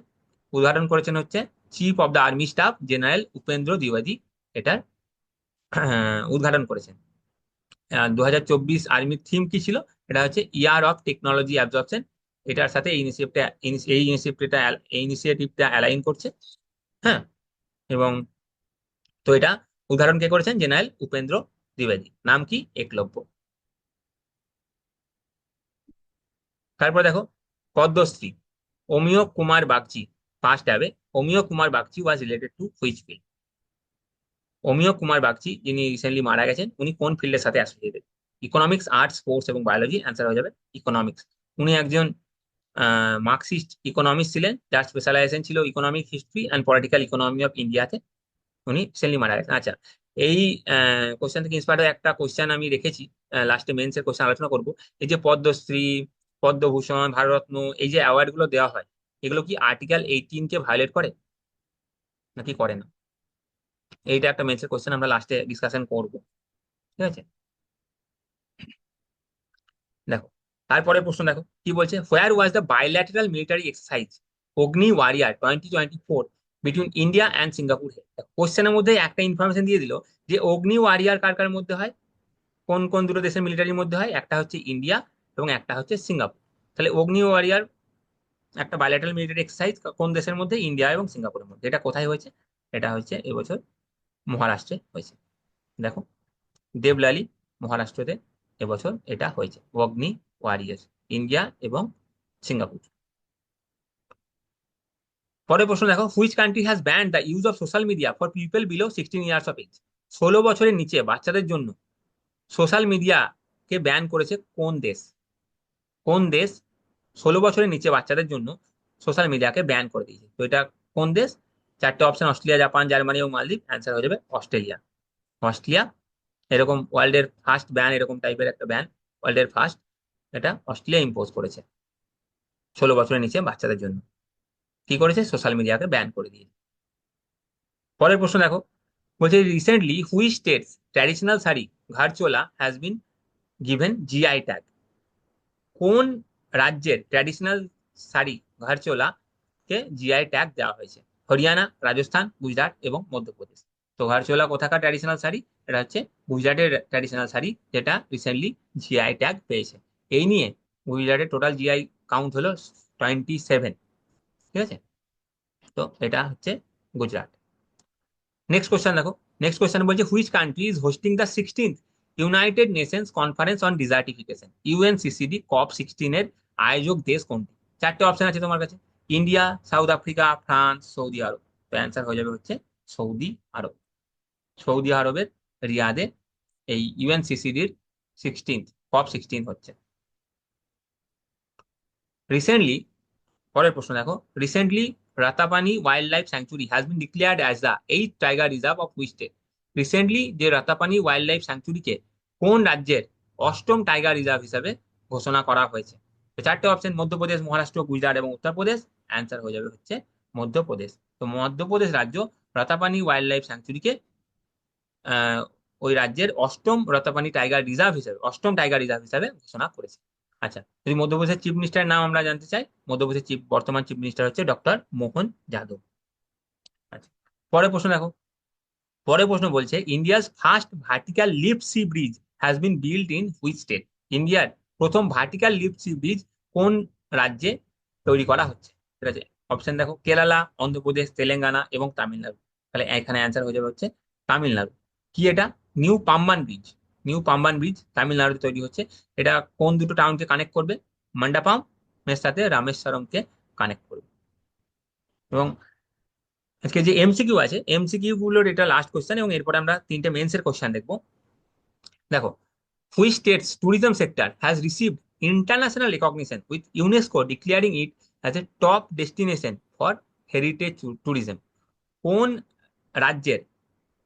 উদ্ঘাটন করেছেন হচ্ছে chief of the army staff general Upendra দ্বিবেদী, এটার উদ্ঘাটন করেছেন। 2024 আর্মির থিম কি ছিল? এটা হচ্ছে ইয়ার অফ টেকনোলজি অ্যাবজর্পশন। এটার সাথে এই ইনিশিয়েটিভটা অ্যালাইন করছে। হ্যাঁ। এবং তো এটা উদাহরণ কে করেছেন? জেনারেল উপেন্দ্র দ্বিবেদী। নাম কি? একলব্য। তারপর দেখো, পদ্মশ্রী অমিয় কুমার বাগচি ফার্স্ট হবে। অমিয় কুমার বাগচি ওয়াজ রিলেটেড টু হুইচ ফিল্ড? অমিয় কুমার বাগচি যিনি রিসেন্টলি মারা গেছেন, উনি কোন ফিল্ডের সাথে অ্যাসোসিয়েটেড? ইকোনমিক্স, আর্টস, স্পোর্টস এবং বায়োলজি। অ্যান্সার হয়ে যাবে ইকোনমিক্স। উনি একজন মার্কসিস্ট ইকোনমিক্স ছিলেন, যার স্পেশালাইজেশন ছিল economic history and political economy of ইন্ডিয়াতে। উনি রিসেন্টলি মারা গেছেন। আচ্ছা, এই কোশ্চেন থেকে ইন্সপায়ার্ড হয়ে একটা কোশ্চেন আমি রেখেছি, লাস্টে মেন্সের কোশ্চেন আলোচনা করব। এই যে পদ্মশ্রী, পদ্মভূষণ, ভারতরত্ন, এই যে অ্যাওয়ার্ড গুলো দেওয়া হয়, এগুলো কি আর্টিকেল 18 কে ভায়োলেট করে নাকি করে না? এইটা একটা মেন্সের কোশ্চেন, আমরা লাস্টে ডিসকাশন করব। ঠিক আছে, দেখো তারপরে প্রশ্ন দেখো কি বলছে, where was the bilateral military exercise Agni warrior 2024 between India and Singapore? কোশ্চেনের মধ্যে একটা ইনফরমেশন দিয়ে দিল যে অগ্নি ওয়ারিয়ার কার কার মধ্যে হয়, কোন কোন দুটো দেশের মিলিটারির মধ্যে হয়। একটা হচ্ছে ইন্ডিয়া এবং একটা হচ্ছে সিঙ্গাপুর। তাহলে অগ্নি ওয়ারিয়ার একটা বাইল্যাটারাল মিলিটারি এক্সারসাইজ কোন দেশের মধ্যে? ইন্ডিয়া এবং সিঙ্গাপুরের মধ্যে। এটা কোথায় হয়েছে? এটা হচ্ছে এবছর মহারাষ্ট্রে হয়েছে। দেখো, দেবলালি, মহারাষ্ট্রতে এবছর এটা হয়েছে অগ্নি ওয়ারিয়ার, ইন্ডিয়া এবং সিঙ্গাপুর। পরের প্রশ্ন দেখো, which country has banned the use of social media for people below 16 years of age? 16 বছরের নিচে বাচ্চাদের জন্য সোশ্যাল মিডিয়াকে ব্যান করেছে কোন দেশ? কোন দেশ 16 বছরের নিচে বাচ্চাদের জন্য সোশ্যাল মিডিয়াকে ব্যান করে দিয়েছে? তো এটা কোন দেশ? চারটে অপশন, অস্ট্রেলিয়া, জাপান, জার্মানি এবং মালদ্বীপ। অ্যান্সার হয়ে যাবে অস্ট্রেলিয়া। অস্ট্রেলিয়া এরকম ওয়ার্ল্ডের ফার্স্ট ব্যান, এরকম টাইপের একটা ব্যান, ওয়ার্ল্ডের ফার্স্ট, এটা অস্ট্রেলিয়া ইম্পোজ করেছে 16 বছরের নিচে বাচ্চাদের জন্য। কি করেছে? সোশ্যাল মিডিয়াকে ব্যান করে দিয়েছে। পরের প্রশ্ন দেখো, বলছে recently which state's traditional sari Gharchola has been given GI tag? কোন রাজ্যের ট্র্যাডিশনাল শাড়ি ঘাড়চোলা কে জিআই ট্যাগ দেওয়া হয়েছে? হরিয়ানা, রাজস্থান, গুজরাট এবং মধ্যপ্রদেশ। তো ঘাড়চোলা কোথাকার ট্র্যাডিশনাল শাড়ি? এটা হচ্ছে গুজরাটের ট্র্যাডিশনাল শাড়ি, যেটা রিসেন্টলি জিআই ট্যাগ পেয়েছে। এই নিয়ে গুজরাটের টোটাল জিআই কাউন্ট হলো 27। ঠিক আছে, তো এটা হচ্ছে গুজরাট। নেক্সট কোশ্চেন দেখো, নেক্সট কোশ্চেন বলছে which country is hosting the 16th united nations conference on desertification, UNCCD COP16 এর আয়োজক দেশ কোনটি? চারটে অপশন আছে তোমার কাছে। India, South Africa, France, Saudi Arabia. তো অ্যান্সার হয়ে যাবে হচ্ছে সৌদি আরব। সৌদি আরবের রিয়াদে এই ইউএনসিসিডির 16th COP16 হচ্ছে রিসেন্টলি। পরের প্রশ্ন দেখো, recently Ratapani wildlife sanctuary has been declared as the eight tiger reserve of which state. Recently যে রাতাপানি ওয়াইল্ড লাইফ স্যাংচুরিকে কোন রাজ্যের অষ্টম টাইগার রিজার্ভ হিসাবে ঘোষণা করা হয়েছে? তো চারটে অপশন, মধ্যপ্রদেশ, মহারাষ্ট্র, গুজরাট এবং উত্তরপ্রদেশ। অ্যান্সার হয়ে যাবে হচ্ছে মধ্যপ্রদেশ। তো মধ্যপ্রদেশ রাজ্য রাতাপানি ওয়াইল্ড লাইফ স্যাংচুরিকে আহ ওই রাজ্যের অষ্টম টাইগার রিজার্ভ হিসাবে ঘোষণা করেছে। আচ্ছা, যদি মধ্যপ্রদেশের চিফ মিনিস্টারের নাম আমরা জানতে চাই, মধ্যপ্রদেশের বর্তমান চিফ মিনিস্টার হচ্ছে ডক্টর মোহন যাদব। আচ্ছা, পরের প্রশ্ন দেখো। পরের প্রশ্ন বলছে, India's first vertical lift sea bridge has been built in which state. ইন্ডিয়ার প্রথম ভার্টিক্যাল লিফট সি ব্রিজ কোন রাজ্যে তৈরি করা হচ্ছে? ঠিক আছে, অপশন দেখো, কেরালা, অন্ধ্রপ্রদেশ, তেলেঙ্গানা এবং তামিলনাড়ু। তাহলে এখানে অ্যান্সার হয়ে যাবে হচ্ছে তামিলনাড়ু। কি এটা? New Pamban bridge. New Pamban bridge তামিলনাড়ুতে তৈরি হচ্ছে। এটা কোন দুটো টাউনকে কানেক্ট করবে? মন্ডাপাম এর সাথে রামেশ্বরমকে কানেক্ট করবে। এবং আজকে যে এমসিকিউ আছে, এমসিকিউ গুলোর এটা লাস্ট কোশ্চেন, এবং এরপরে আমরা তিনটে মেন্সের কোশ্চেন দেখবো। দেখো, which states tourism sector has received international recognition with UNESCO declaring it as a top destination for heritage tourism. কোন রাজ্যের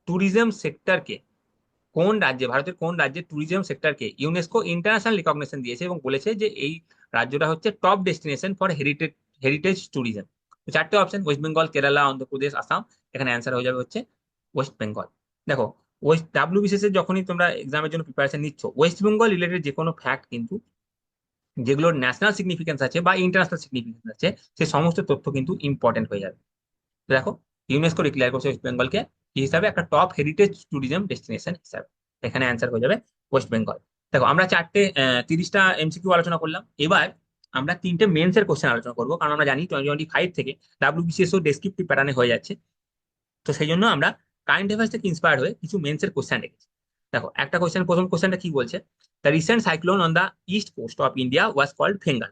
ট্যুরিজম সেক্টরকে, কোন রাজ্যে, ভারতের কোন রাজ্যের ট্যুরিজম সেক্টরকে ইউনেস্কো ইন্টারন্যাশনাল রিকগনিশন দিয়েছে এবং বলেছে যে এই রাজ্যটা হচ্ছে top destination for heritage heritage tourism? চারটে অপশন, ওয়েস্ট বেঙ্গল, কেরালা, অন্ধ্রপ্রদেশ, আসাম। এখানে অ্যান্সার হয়ে যাবে হচ্ছে ওয়েস্ট বেঙ্গল। দেখো, ওয়েস্ট ডাব্লিউবিসিএস এর যখনই তোমরা এক্সামের জন্য প্রিপারেশন নিচ্ছ, ওয়েস্ট বেঙ্গল রিলেটেড যে কোনো ফ্যাক্ট কিন্তু, যেগুলোর ন্যাশনাল সিগনিফিকেন্স আছে বা ইন্টারন্যাশনাল সিগনিফিকেন্স আছে, সেই সমস্ত তথ্য কিন্তু ইম্পর্টেন্ট হয়ে যাবে। তো দেখো, ইউনেস্কো ডিক্লেয়ার করছে ওয়েস্ট বেঙ্গলকে কি হিসাবে? একটা টপ হেরিটেজ ট্যুরিজম ডেস্টিনেশন হিসাবে। এখানে অ্যান্সার হয়ে যাবে ওয়েস্ট বেঙ্গল। দেখো, আমরা চারটে 30টা এমসিকিউ আলোচনা করলাম। এবার আমরা তিনটে মেন্সের কোশ্চেন আলোচনা করবো, কারণ আমরা জানি 2025 থেকে ডাব্লিউবিসিএস ও ডেসক্রিপটিভ প্যাটার্নে হয়ে যাচ্ছে। তো সেই জন্য আমরা কারেন্ট অ্যাফেয়ার্স থেকে ইন্সপায়ার্ড হয়ে কিছু মেন্সের কোশ্চেন রেখেছি। দেখো, একটা কোশ্চেন, প্রথম কোশ্চেনটা কি বলছে? The recent cyclone on the east coast of India was called Fengal.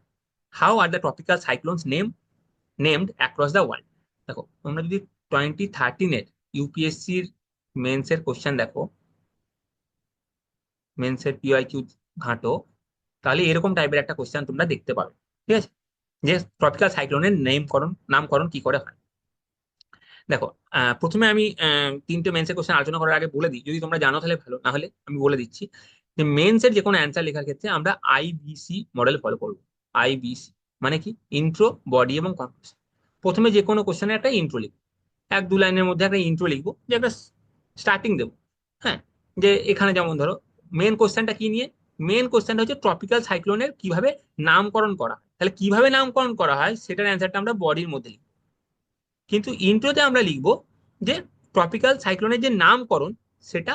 How are the tropical cyclones named across the world? দেখো, তোমরা যদি 2013-এর ইউপিএসসির মেন্সের কোশ্চেন দেখো, মেন্সের পিওয়াইকিউ ঘাঁটো, তাহলে এরকম টাইপের একটা কোশ্চেন তোমরা দেখতে পাবে। ঠিক আছে, যে ট্রপিক্যাল সাইক্লোনের নামকরণ কি করে হয়। দেখো, প্রথমে আমি তিনটে মেন্সের কোশ্চেন আলোচনা করার আগে বলে দিই, যদি তোমরা জানো তাহলে ভালো, না হলে আমি বলে দিচ্ছি যে মেন্সের যে কোনো অ্যান্সার লেখার ক্ষেত্রে আমরা আইবিসি মডেল ফলো করবো। আইবিসি মানে কি? ইন্ট্রো, বডি এবং কনক্লুশন। প্রথমে যে কোনো কোশ্চেনের একটা ইন্ট্রো লিখবো, এক দু লাইনের মধ্যে একটা ইন্ট্রো লিখবো, যে একটা স্টার্টিং দেবো। হ্যাঁ, যে এখানে যেমন ধরো মেন কোশ্চেনটা কি নিয়ে, মেন কোশ্চেনটা হচ্ছে ট্রপিক্যাল সাইক্লোনের কিভাবে নামকরণ করা হয়। তাহলে কিভাবে নামকরণ করা হয় সেটার অ্যান্সারটা আমরা বডির মধ্যে লিখবো। কিন্তু ইন্ট্রোতে আমরা লিখবো যে ট্রপিক্যাল সাইক্লোনের যে নামকরণ সেটা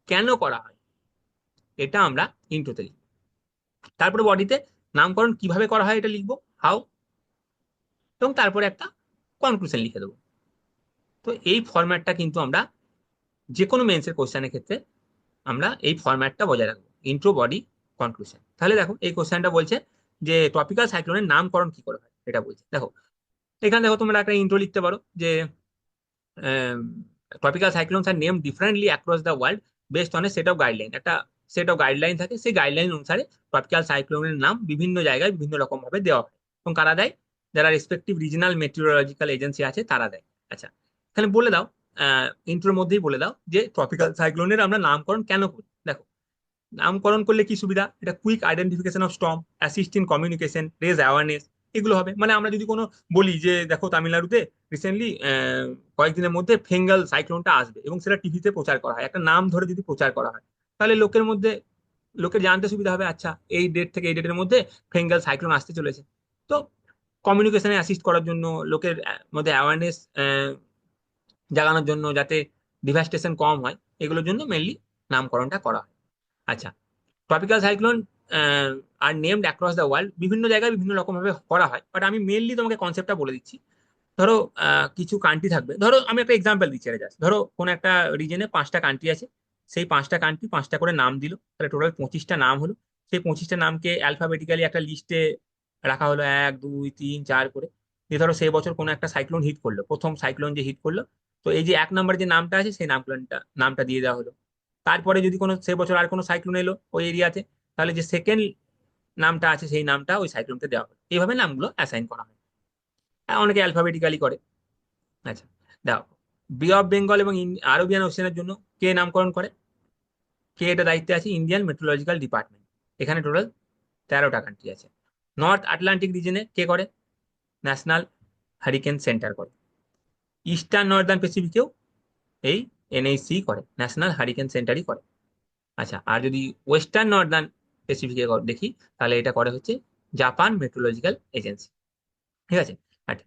কেন করা হয়, এটা আমরা ইন্ট্রোতে লিখবো। তারপরে বডিতে নামকরণ কিভাবে করা হয় এটা লিখবো, হাউ, এবং তারপরে একটা কনক্লুশন লিখে দেবো। তো এই ফরম্যাটটা কিন্তু আমরা যে কোনো মেন্সের কোশ্চেনের ক্ষেত্রে আমরা এই ফরম্যাটটা বজায় রাখবো, ইন্ট্রো, বডি, কনক্লুশন। তাহলে দেখো, এই কোশ্চেনটা বলছে যে ট্রপিক্যাল সাইক্লোনের নামকরণ কি করে হয়, এটা বলছে। দেখো, এখানে দেখো তোমরা একটা ইন্ট্রো লিখতে পারো যে tropical cyclones are name differently across the world based on a set of guideline. একটা সেট অফ গাইডলাইন থাকে, সেই গাইডলাইন অনুসারে ট্রপিক্যাল সাইক্লোনের নাম বিভিন্ন জায়গায় বিভিন্ন রকম ভাবে দেওয়া হয়। এবং কারা দেয়? যারা রেসপেক্টিভ রিজিনাল মেটিওরোলজিক্যাল এজেন্সি আছে তারা দেয়। আচ্ছা, এখানে বলে দাও, ইন্ট্রোর মধ্যেই বলে দাও যে ট্রপিক্যাল সাইক্লোনের আমরা নামকরণ কেন করি। দেখো, নামকরণ করলে কি সুবিধা? এটা quick identification of storm, assist in communication, raise awareness, এগুলো হবে। মানে আমরা যদি কোনো বলি যে দেখো তামিলনাড়ুতে রিসেন্টলি কয়েকদিনের মধ্যে ফেঙ্গাল সাইক্লোনটা আসবে, এবং সেটা টিভিতে প্রচার করা হয়, একটা নাম ধরে যদি প্রচার করা হয়, তাহলে লোকের জানতে সুবিধা হবে, আচ্ছা এই ডেট থেকে এই ডেটের মধ্যে ফেঙ্গাল সাইক্লোন আসতে চলেছে। তো কমিউনিকেশনে অ্যাসিস্ট করার জন্য, লোকের মধ্যে অ্যাওয়ারনেস জাগানোর জন্য, যাতে ডিভাস্টেশন কম হয়, এগুলোর জন্য মেনলি নামকরণটা করা হয়। আচ্ছা, tropical cyclone are named across the world বিভিন্ন জায়গায় বিভিন্ন রকম ভাবে করা হয়, বাট আমি মেনলি তোমাকে কনসেপ্টটা বলে দিচ্ছি। ধরো, কিছু কান্ট্রি থাকবে, ধরো আমি একটা এক্সাম্পল দিচ্ছি, এটা জাস্ট ধরো কোন একটা রিজনে 5টা কান্ট্রি আছে, সেই 5টা কান্ট্রি 5টা করে নাম দিল, তাহলে টোটাল 25টা নাম হলো। সেই 25টা নামকে অ্যালফাবেটিক্যালি একটা লিস্টে রাখা হলো, 1 2 3 4 করে। যে ধরো সেই বছর কোনো একটা সাইক্লোন হিট করলো, প্রথম সাইক্লোন যে হিট করলো, তো এই যে 1 নম্বরে যে নামটা আছে সেই নামটা দিয়ে দেওয়া হলো। তারপরে যদি কোনো সে বছর আর কোনো সাইক্লোন এলো ওই এরিয়াতে, তাহলে যে সেকেন্ড নামটা আছে সেই নামটা ওই সাইক্লোনকে দেওয়া হলো। এইভাবে নামগুলো অ্যাসাইন করা হয়। অনেকে অ্যালফাবেটিক্যালি করে। আচ্ছা, দেখো, বে অফ বেঙ্গল এবং আরবিয়ান ওশেনের জন্য কে নামকরণ করে? কে এটা দায়িত্বে আছে? Indian meteorological department. এখানে টোটাল 13টা কান্ট্রি আছে। নর্থ আটলান্টিক রিজনে কে করে? ন্যাশনাল হারিকেন সেন্টার করে। ইস্টার্ন নর্দার্ন প্যাসিফিকেও এই এনএইচসি করে, ন্যাশনাল হারিকেন সেন্টারই করে। আচ্ছা, আর যদি ওয়েস্টার্ন নর্দার্ন প্যাসিফিকে দেখি, তাহলে এটা করে হচ্ছে জাপান মেট্রোলজিক্যাল এজেন্সি। ঠিক আছে। আচ্ছা,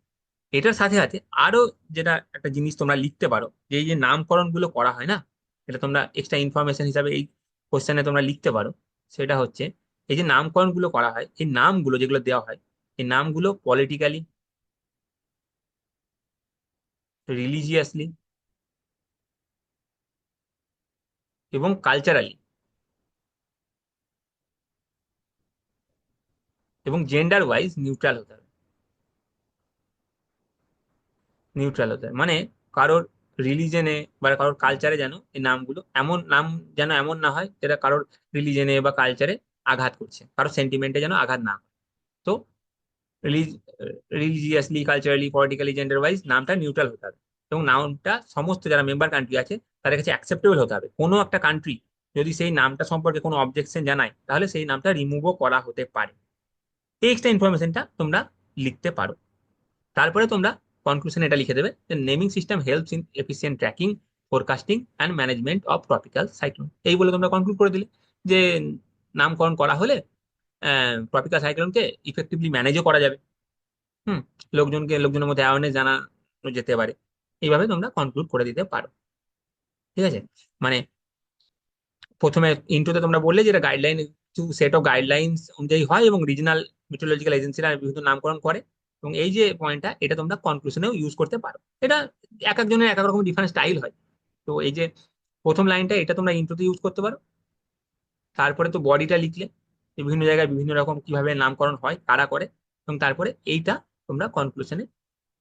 এটার সাথে সাথে আরো যেটা একটা জিনিস তোমরা লিখতে পারো, যে এই যে নামকরণ গুলো করা হয় না, এটা তোমরা এক্সট্রা ইনফরমেশন হিসাবে এই কোশ্চেনে তোমরা লিখতে পারো। সেটা হচ্ছে, এই যে নামকরণ গুলো করা হয়, এই নামগুলো যেগুলো দেওয়া হয়, এই নামগুলো পলিটিক্যালি, রিলিজিয়াসলি এবং কালচারালি এবং জেন্ডার ওয়াইজ নিউট্রাল হতে হবে। নিউট্রাল হতে হবে মানে কারোর রিলিজেনে বা কারোর কালচারে যেন এই নামগুলো এমন নাম যেন এমন না হয় যেটা কারোর রিলিজেনে বা কালচারে আঘাত করছে, কারোর সেন্টিমেন্টে যেন আঘাত না হয়। তো religiously, culturally, politically, gender wise নামটা নিউট্রাল হতে হবে। এবং নামটা সমস্ত যারা মেম্বার কান্ট্রি আছে তাদের কাছে অ্যাকসেপ্টেবল হতে হবে। কোনো একটা কান্ট্রি যদি সেই নামটা সম্পর্কে কোনো অবজেকশন জানায়, তাহলে সেই নামটা রিমুভও করা হতে পারে। এই এক্সট্রা ইনফরমেশনটা তোমরা লিখতে পারো। তারপরে তোমরা কনক্লুশন এটা লিখে দেবে যে naming system helps in efficient tracking, forecasting and management of tropical cyclone. এই বলে তোমরা কনক্লুড করে দিলে যে নামকরণ করা হলে ট্রপিক্যাল সাইক্লোনকে ইফেক্টিভলি ম্যানেজও করা যাবে। হুম, লোকজনের মধ্যে অ্যাওয়ারনেস জানানো যেতে পারে। এইভাবে তোমরা কনক্লুড করে দিতে পারো। ঠিক আছে। মানে প্রথমে ইন্ট্রোতে তোমরা বললে যেটা গাইডলাইন, কিছু সেট অফ গাইডলাইন্স অনুযায়ী হয় এবং রিজনাল মেট্রোলজিক্যাল এজেন্সিরা বিভিন্ন নামকরণ করে। এবং এই যে পয়েন্টটা, এটা তোমরা কনক্লুশনেও ইউজ করতে পারো। এটা এক একজনের এক এক রকম ডিফারেন্ট স্টাইল হয়। তো এই যে প্রথম লাইনটা, এটা তোমরা ইন্ট্রোতে ইউজ করতে পারো। তারপরে তো বডিটা লিখলে যে বিভিন্ন জায়গায় বিভিন্ন রকম কিভাবে নামকরণ হয়, কারা করে। এবং তারপরে এইটা তোমরা কনক্লুশনে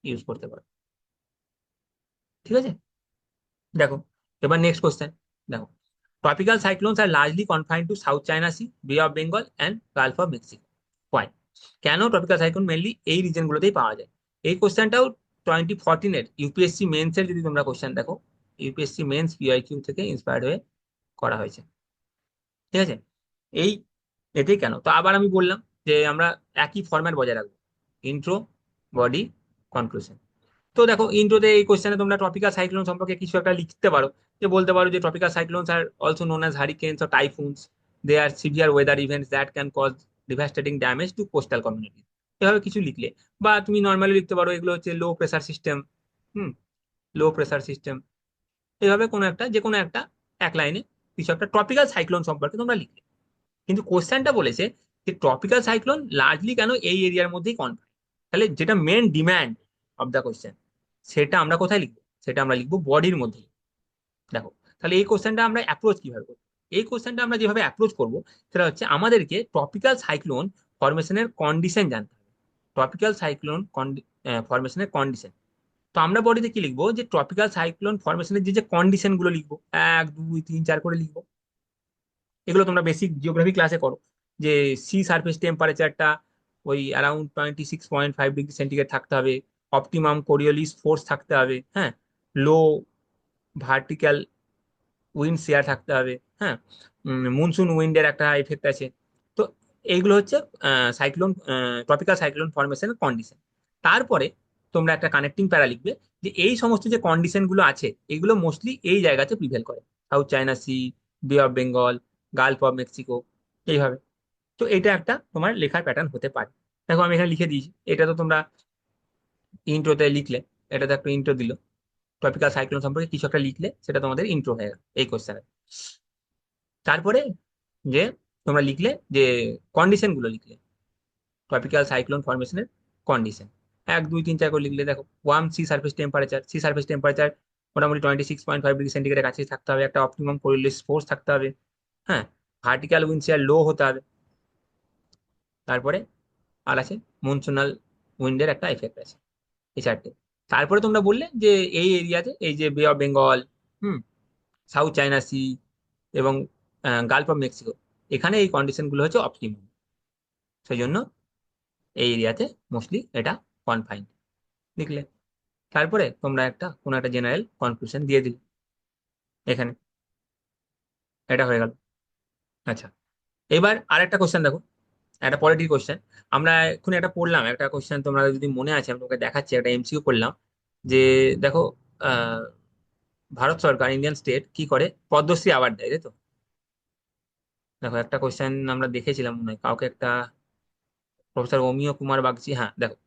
ইউজ করতে পারো। ঠিক আছে। দেখো, এবার নেক্সট কোশ্চেন। দেখো, tropical cyclones are largely confined to South China sea, bay of Bengal and gulf of Mexico. Why? কেন ট্রপিক্যাল সাইক্লোন মেনলি এই রিজন গুলোতেই পাওয়া যায়? এই কোশ্চেনটাও 2014-এর ইউপিএসসি মেন্স এর যদি তোমরা কোশ্চেন দেখো, ইউপিএসসি মেন্স পিআইকিউ থেকে ইন্সপায়ার্ড হয়ে করা হয়েছে। ঠিক আছে। এই এটাই কেন, তো আবার আমি বললাম যে আমরা একই ফরম্যাট বজায় রাখবো, ইন্ট্রো, বডি, কনক্লুশন। তো দেখো, ইন্ট্রোতে এই কোশ্চেনে তোমরা ট্রপিক্যাল সাইক্লোন সম্পর্কে কিছু একটা লিখতে পারো। যে বলতে পারো যে tropical cyclones are also known as hurricanes or typhoons, they are severe weather events that can cause devastating damage to coastal community. এভাবে কিছু লিখলে, বা তুমি নর্মালি লিখতে পারো এগুলো হচ্ছে লো প্রেসার সিস্টেম। হুম, লো প্রেসার সিস্টেম। এভাবে কোনো একটা, যে কোনো একটা এক লাইনে কিছু একটা ট্রপিক্যাল সাইক্লোন সম্পর্কে তোমরা লিখলে। কিন্তু কোশ্চেনটা বলেছে যে ট্রপিক্যাল সাইক্লোন লার্জলি কেন এই এরিয়ার মধ্যেই কনফাইন। তাহলে যেটা main demand of the question, সেটা আমরা কোথায় লিখবো? সেটা আমরা লিখবো বডির মধ্যে। দেখো, তাহলে এই কোশ্চেনটা আমরা অ্যাপ্রোচ কিভাবে করবো? এই কোশ্চেনটা আমরা যেভাবে অ্যাপ্রোচ করবো, সেটা হচ্ছে আমাদেরকে ট্রপিক্যাল সাইক্লোন ফরমেশনের কন্ডিশন জানতে হবে। ট্রপিক্যাল সাইক্লোন ফরমেশনের কন্ডিশন। তো আমরা বডিতে কি লিখবো? যে ট্রপিক্যাল সাইক্লোন ফরমেশনের যে যে কন্ডিশন গুলো লিখবো, 1 2 3 4 করে লিখবো। এগুলো তোমরা বেসিক জিওগ্রাফি ক্লাসে করো। যে সি সারফেস টেম্পারেচারটা ওই অ্যারাউন্ড 26.5 ডিগ্রি সেন্টিগ্রেড থাকতে হবে। অপটিমাম কোরিওলিস ফোর্স থাকতে হবে। হ্যাঁ। লো ভার্টিক্যাল উইন্ড শেয়ার থাকতে হবে। হ্যাঁ। মনসুন উইন্ডের একটা এফেক্ট আছে। তো এইগুলো হচ্ছে সাইক্লোন, ট্রপিক্যাল সাইক্লোন ফরমেশনের কন্ডিশন। তারপরে তোমরা একটা কানেক্টিং প্যারা লিখবে যে এই সমস্ত যে কন্ডিশন গুলো আছে, এগুলো মোস্টলি এই জায়গাতে প্রিভেল করে: south China sea, bay of Bengal, Gulf of Mexico. এইভাবে। তো এটা একটা তোমার লেখার প্যাটার্ন হতে পারে। দেখো, আমি এখানে লিখে দিয়েছি। এটা তো তোমরা ইন্ট্রোতে লিখলে, এটা তো একটা ইন্ট্রো দিল। টপিক্যাল সাইক্লোন সম্পর্কে কিছু একটা লিখলে সেটা তোমাদের ইন্ট্রো হয়ে গেল এই কোশ্চেনে। তারপরে যে তোমরা লিখলে যে কন্ডিশন গুলো লিখলে, ট্রপিক্যাল সাইক্লোন ফরমেশনের কন্ডিশন 1 2 3 4 করে লিখলে। দেখো, সি সার্ফেস টেম্পারেচার মোটামুটি 26.5 ডিগ্রি সেন্টিগ্রেডের কাছে থাকতে হবে। একটা অপটিমাম কোরিওলিস ফোর্স থাকতে হবে। হ্যাঁ। ভার্টিক্যাল উইন্ড শেয়ার লো হতে হবে। তারপরে আর আছে মনসুনাল উইন্ডের একটা এফেক্ট আছে। এই চারটে। তারপরে তোমরা বললে যে এই এরিয়াতে এই যে bay of Bengal, hmm, south China sea এবং গালফ অফ মেক্সিকো, এখানে এই কন্ডিশন গুলো হচ্ছে অপটিমাম। সেই জন্য এই এরিয়াতে মোস্টলি এটা কনফাইন্ড লিখলে। তারপরে তোমরা একটা কোনো একটা জেনারেল কনক্লুশন দিয়ে দিলে এখানে। এটা হয়ে গেল। আচ্ছা, এবার আরেকটা কোশ্চেন দেখো, একটা পলিটি কোশ্চেন। আমরা এখন একটা পড়লাম একটা কোশ্চেন, তোমরা যদি মনে আছে আমি তোমাকে দেখাচ্ছি, একটা এমসিকিউ করলাম যে দেখো, আহ, ভারত সরকার ইন্ডিয়ান স্টেট কি করে পদ্মশ্রী অ্যাওয়ার্ড দেয়, তাই তো? দেখো একটা কোশ্চেন আমরা দেখেছিলাম মনে হয় কাউকে, একটা প্রফেসর অমিয় কুমার বাগচি, হ্যাঁ দেখো,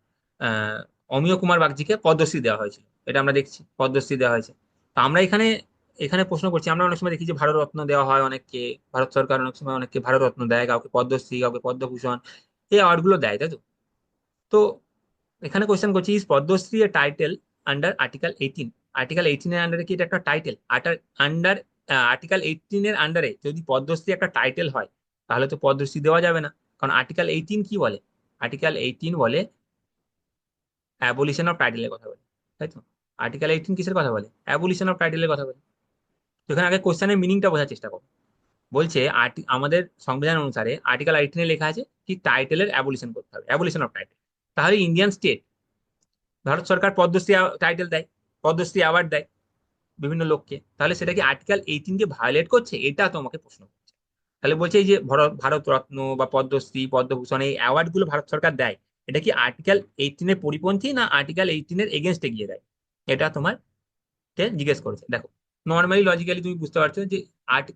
আহ অমিয় কুমার বাগচিকে পদ্মশ্রী দেওয়া হয়েছিল, এটা আমরা দেখছি পদ্মশ্রী দেওয়া হয়েছে। তো আমরা এখানে এখানে প্রশ্ন করছি, আমরা অনেক সময় দেখি যে ভারতরত্ন দেওয়া হয় অনেককে, ভারত সরকার অনেক সময় অনেককে ভারতরত্ন দেয়, কাউকে পদ্মশ্রী, কাউকে পদ্মভূষণ, এই অ্যাওয়ার্ড গুলো দেয়, তাই তো? তো এখানে কোয়েশ্চেন করছি, is Padma Shri a title under article 18? Article 18 এর আন্ডারে কি এটা একটা টাইটেল? আন্ডার আর্টিকেল 18 এর আন্ডারে যদি পদ্মশ্রী একটা টাইটেল হয়, তাহলে তো পদ্মশ্রী দেওয়া যাবে না। কারণ আর্টিকেল 18 কি বলে? আর্টিকেল 18 বলে অ্যাবলিশন অফ টাইটেলের কথা বলে, তাই তো? আর্টিকেল 18 কিসের কথা বলে? অ্যাবলিশন অফ টাইটেলের কথা বলে। তো এখানে আগে কোশ্চেনের মিনিংটা বোঝার চেষ্টা করো। বলছে আমাদের সংবিধান অনুসারে আর্টিকেল 18 লেখা আছে কি টাইটেলের অ্যাবলিশন করতে হবে, অ্যাবলিশন অফ টাইটেল। তাহলে ইন্ডিয়ান স্টেট, ভারত সরকার পদ্মশ্রী টাইটেল দেয়, পদ্মশ্রী অ্যাওয়ার্ড দেয় বিভিন্ন লোককে, তাহলে সেটা কি আর্টিকেল 18 কে ভায়োলেট করছে? এটা তোমাকে প্রশ্ন করছে। তাহলে বলছে এই যে ভারত রত্ন বা পদ্মশ্রী, পদ্মভূষণ, এই অ্যাওয়ার্ড গুলো ভারত সরকার দেয়, এটা কি আর্টিকেল 18 এর পরিপন্থী না আর্টিকেল 18 এর এগেনস্টে গিয়ে দেয়? এটা তোমার জিজ্ঞেস করেছে। দেখো, নর্মালি লজিক্যালি তুমি বুঝতে পারছো যে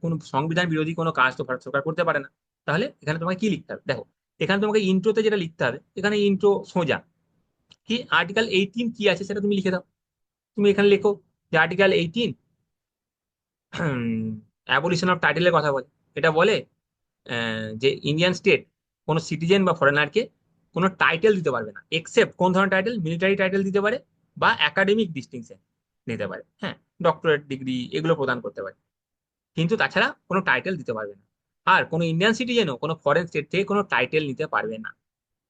কোন সংবিধান বিরোধী কোনো কাজ তো ভারত সরকার করতে পারে না। তাহলে এখানে তোমাকে কি লিখতে হবে দেখো, এখানে তোমাকে ইন্ট্রোতে যেটা লিখতে হবে, এখানে ইন্ট্রো সোজা, কি আর্টিকেল 18 কি আছে সেটা তুমি লিখে দাও। তুমি এখানে লেখো যে আর্টিকেল 18 অ্যাবলিশন অফ টাইটেলের কথা বলে। এটা বলে যে ইন্ডিয়ান স্টেট কোনো সিটিজেন বা ফরেনারকে কোনো টাইটেল দিতে পারবে না, এক্সেপ্ট কোন ধরনের টাইটেল? মিলিটারি টাইটেল দিতে পারে বা একাডেমিক ডিস্টিংশন দিতে পারে, হ্যাঁ, ডক্টরেট ডিগ্রি এগুলো প্রদান করতে পারে, কিন্তু তাছাড়া কোনো টাইটেল দিতে পারবে না। আর কোনো ইন্ডিয়ান সিটিজেনও কোনো ফরেন স্টেট থেকে কোনো টাইটেল নিতে পারবে না।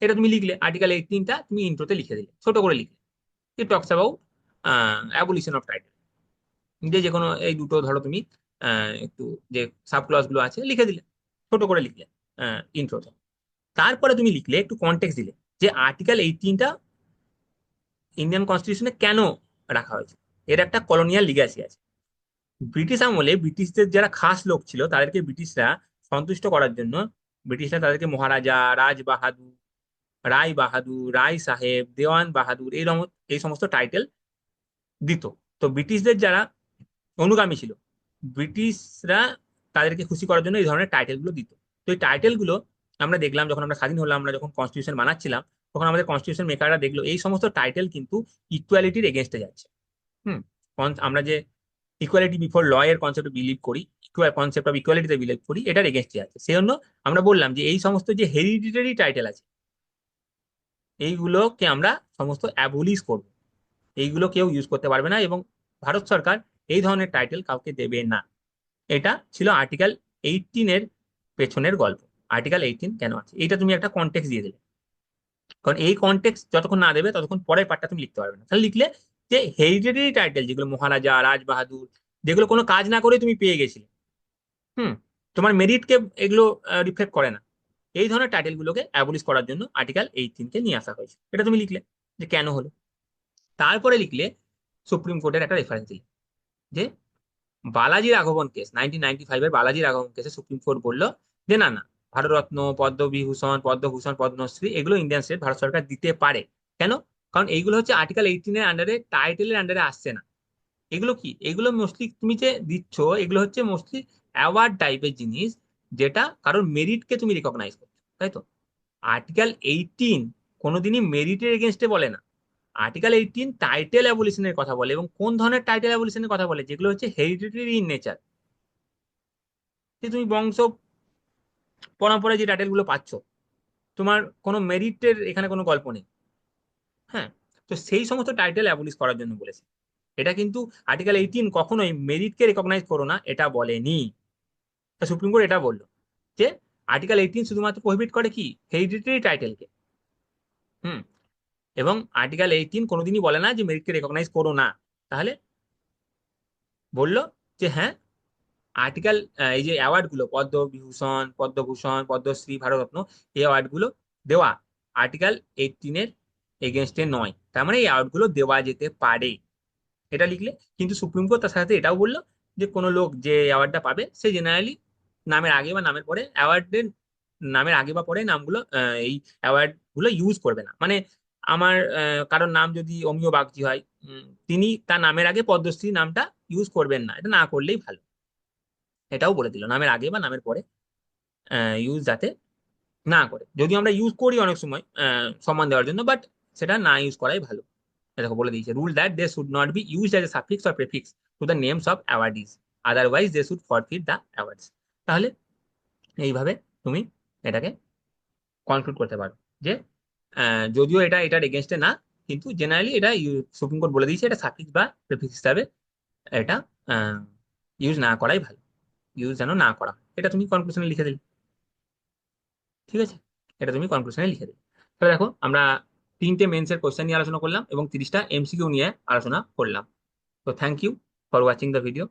এটা তুমি লিখলে, আর্টিকেল 18টা তুমি ইন্ট্রোতে লিখে দিলে, ছোট করে লিখলে। It talks about abolition of title. যে যে কোনো এই দুটো ধরো তুমি একটু যে সাব ক্লজ গুলো আছে লিখে দিলে, ছোট করে লিখলে ইন্ট্রোতে। তারপরে তুমি লিখলে একটু কনটেক্সট দিলে যে আর্টিকেল 18টা ইন্ডিয়ান কনস্টিটিউশনে কেন রাখা হয়েছে। এর একটা কলোনিয়াল লিগ্যাসি আছে। ব্রিটিশ আমলে ব্রিটিশদের যারা খাস লোক ছিল তাদেরকে ব্রিটিশরা সন্তুষ্ট করার জন্য ব্রিটিশরা তাদেরকে মহারাজা, রাজ বাহাদুর, রায় বাহাদুর, রায় সাহেব, দেওয়ান বাহাদুর, এই সমস্ত টাইটেল দিত। তো ব্রিটিশদের যারা অনুগামী ছিল, ব্রিটিশরা তাদেরকে খুশি করার জন্য এই ধরনের টাইটেল গুলো দিত। তো এই টাইটেল গুলো আমরা দেখলাম যখন আমরা স্বাধীন হলাম, আমরা যখন কনস্টিটিউশন বানাচ্ছিলাম, তখন আমাদের কনস্টিটিউশন মেকাররা দেখলো এই সমস্ত টাইটেল কিন্তু ইকুয়ালিটির এগেনস্টে যাচ্ছে। হুম, আমরা যে ইকুয়ালিটি বিফোর ল এর কনসেপ্টে বিলিভ করি, কনসেপ্ট অফ ইকুয়ালিটিতে বিলিভ করি, এটার এগেনস্টে যাচ্ছে। সেই জন্য আমরা বললাম যে এই সমস্ত যে হেরিডিটারি টাইটেল আছে, এইগুলোকে আমরা সমস্ত অ্যাবলিশ করব, এইগুলো কেউ ইউজ করতে পারবে না, এবং ভারত সরকার এই ধরনের টাইটেল কাউকে দেবে না। এটা ছিল আর্টিকেল 18 এর পেছনের গল্প। আর্টিকেল 18 কেন আছে এটা তুমি একটা কনটেক্সট দিয়ে দিলে, কারণ এই কনটেক্সট যতক্ষণ না দেবে ততক্ষণ পরের পার্টটা তুমি লিখতে পারবে না। তাহলে লিখলে যে হেরিডিটারি টাইটেল যেগুলো মহারাজা, রাজ বাহাদুর, যেগুলো কোনো কাজ না করে তুমি পেয়ে গেছিলে, হুম, তোমার মেরিটকে এগুলো রিফ্লেক্ট করে না, এই ধরনের টাইটেল গুলোকে অ্যাবলিশ করার জন্য আর্টিকেল 18 কে নিয়ে আসা হয়েছে। এটা তুমি লিখলে যে কেন হলো। তারপরে লিখলে সুপ্রিম কোর্টের একটা রেফারেন্স দিলে যে বালাজি রাঘবন কেস, 1995-এর বালাজি রাঘবন কেসে সুপ্রিম কোর্ট বললো যে না না, ভারতরত্ন, পদ্মবিভূষণ, পদ্মভূষণ, পদ্মশ্রী এগুলো ইন্ডিয়ান স্টেট ভারত সরকার দিতে পারে। কেন? কারণ এইগুলো হচ্ছে আর্টিকেল 18-এর আন্ডারে, টাইটেলের আন্ডারে আসছে না। এগুলো কি, এগুলো মোস্টলি তুমি যে দিচ্ছ এগুলো হচ্ছে মোস্টলি অ্যাওয়ার্ড টাইপের জিনিস, যেটা কারোর মেরিটকে তুমি রিকগনাইজ করছো, তাই তো? আর্টিকেল 18 কোনোদিনই মেরিটের এগেনস্টে বলে না। আর্টিকেল 18 টাইটেল অ্যাবলিশনের কথা বলে, এবং কোন ধরনের টাইটেল অ্যাবলিশনের কথা বলে? যেগুলো হচ্ছে হেরিডিটারি ইন নেচার, যে তুমি বংশ পরম্পরায় যে টাইটেল গুলো পাচ্ছ, তোমার কোনো মেরিটের এখানে কোনো গল্প নেই, হ্যাঁ। তো সেই সমস্ত টাইটেল অ্যাবলিশ করার জন্য বলেছে। এটা কিন্তু আর্টিকেল 18 কখনোই মেরিটকে রেকগনাইজ করো না এটা বলেনি। সুপ্রিম কোর্ট এটা বললো যে আর্টিকেল 18 শুধুমাত্র প্রহিবিট করে কি হেরিডিটারি টাইটেলকে। হুম, এবং আর্টিকেল 18 কোনোদিনই বলে না যে মেরিটকে রেকগনাইজ করো না। তাহলে বললো যে হ্যাঁ, আর্টিকেল এই যে অ্যাওয়ার্ড গুলো, পদ্মবিভূষণ, পদ্মভূষণ, পদ্মশ্রী, ভারতরত্ন, এই অ্যাওয়ার্ড গুলো দেওয়া আর্টিকেল 18 এগেনস্টে নয়, তার মানে এই অ্যাওয়ার্ড গুলো দেওয়া যেতে পারে, এটা লিখলে। কিন্তু সুপ্রিম কোর্ট তার সাথে এটাও বললো যে কোনো লোক যে অ্যাওয়ার্ডটা পাবে সে জেনারেলি নামের আগে বা নামের পরে অ্যাওয়ার্ডের নামের আগে বা পরে নামগুলো এই অ্যাওয়ার্ড গুলো ইউজ করবে না। মানে আমার কারোর নাম যদি অমিয় বাগচি হয়, তিনি তার নামের আগে পদ্মশ্রী নামটা ইউজ করবেন না, এটা না করলেই ভালো। এটাও বলে দিল নামের আগে বা নামের পরে ইউজ যাতে না করে। যদিও আমরা ইউজ করি অনেক সময় সম্মান দেওয়ার জন্য, বাট সেটা না ইউজ করাই ভালো। দেখো বলে দিয়েছে, rule that they should not be used as a suffix or prefix to the names of awardees, otherwise they should forfeit the awards. তাহলে এইভাবে তুমি এটাকে কনক্লুড করতে পারো যে যদিও এটা এটার এগেনস্টে না, কিন্তু জেনারেলি এটা সুপ্রিম কোর্ট বলে দিয়েছে এটা সাফিক্স বা প্রেফিক্স হিসাবে এটা ইউজ না করাই ভালো, ইউজ যেন না করা হয়। এটা তুমি কনক্লুশনে লিখে দিলে, ঠিক আছে? এটা তুমি কনক্লুশনে লিখে দিলে। তাহলে দেখো আমরা 3টে মেন্সের কোশ্চেন নিয়ে আলোচনা করলাম এবং 30টা এমসিকিউ নিয়ে আলোচনা করলাম। তো thank you for watching the video.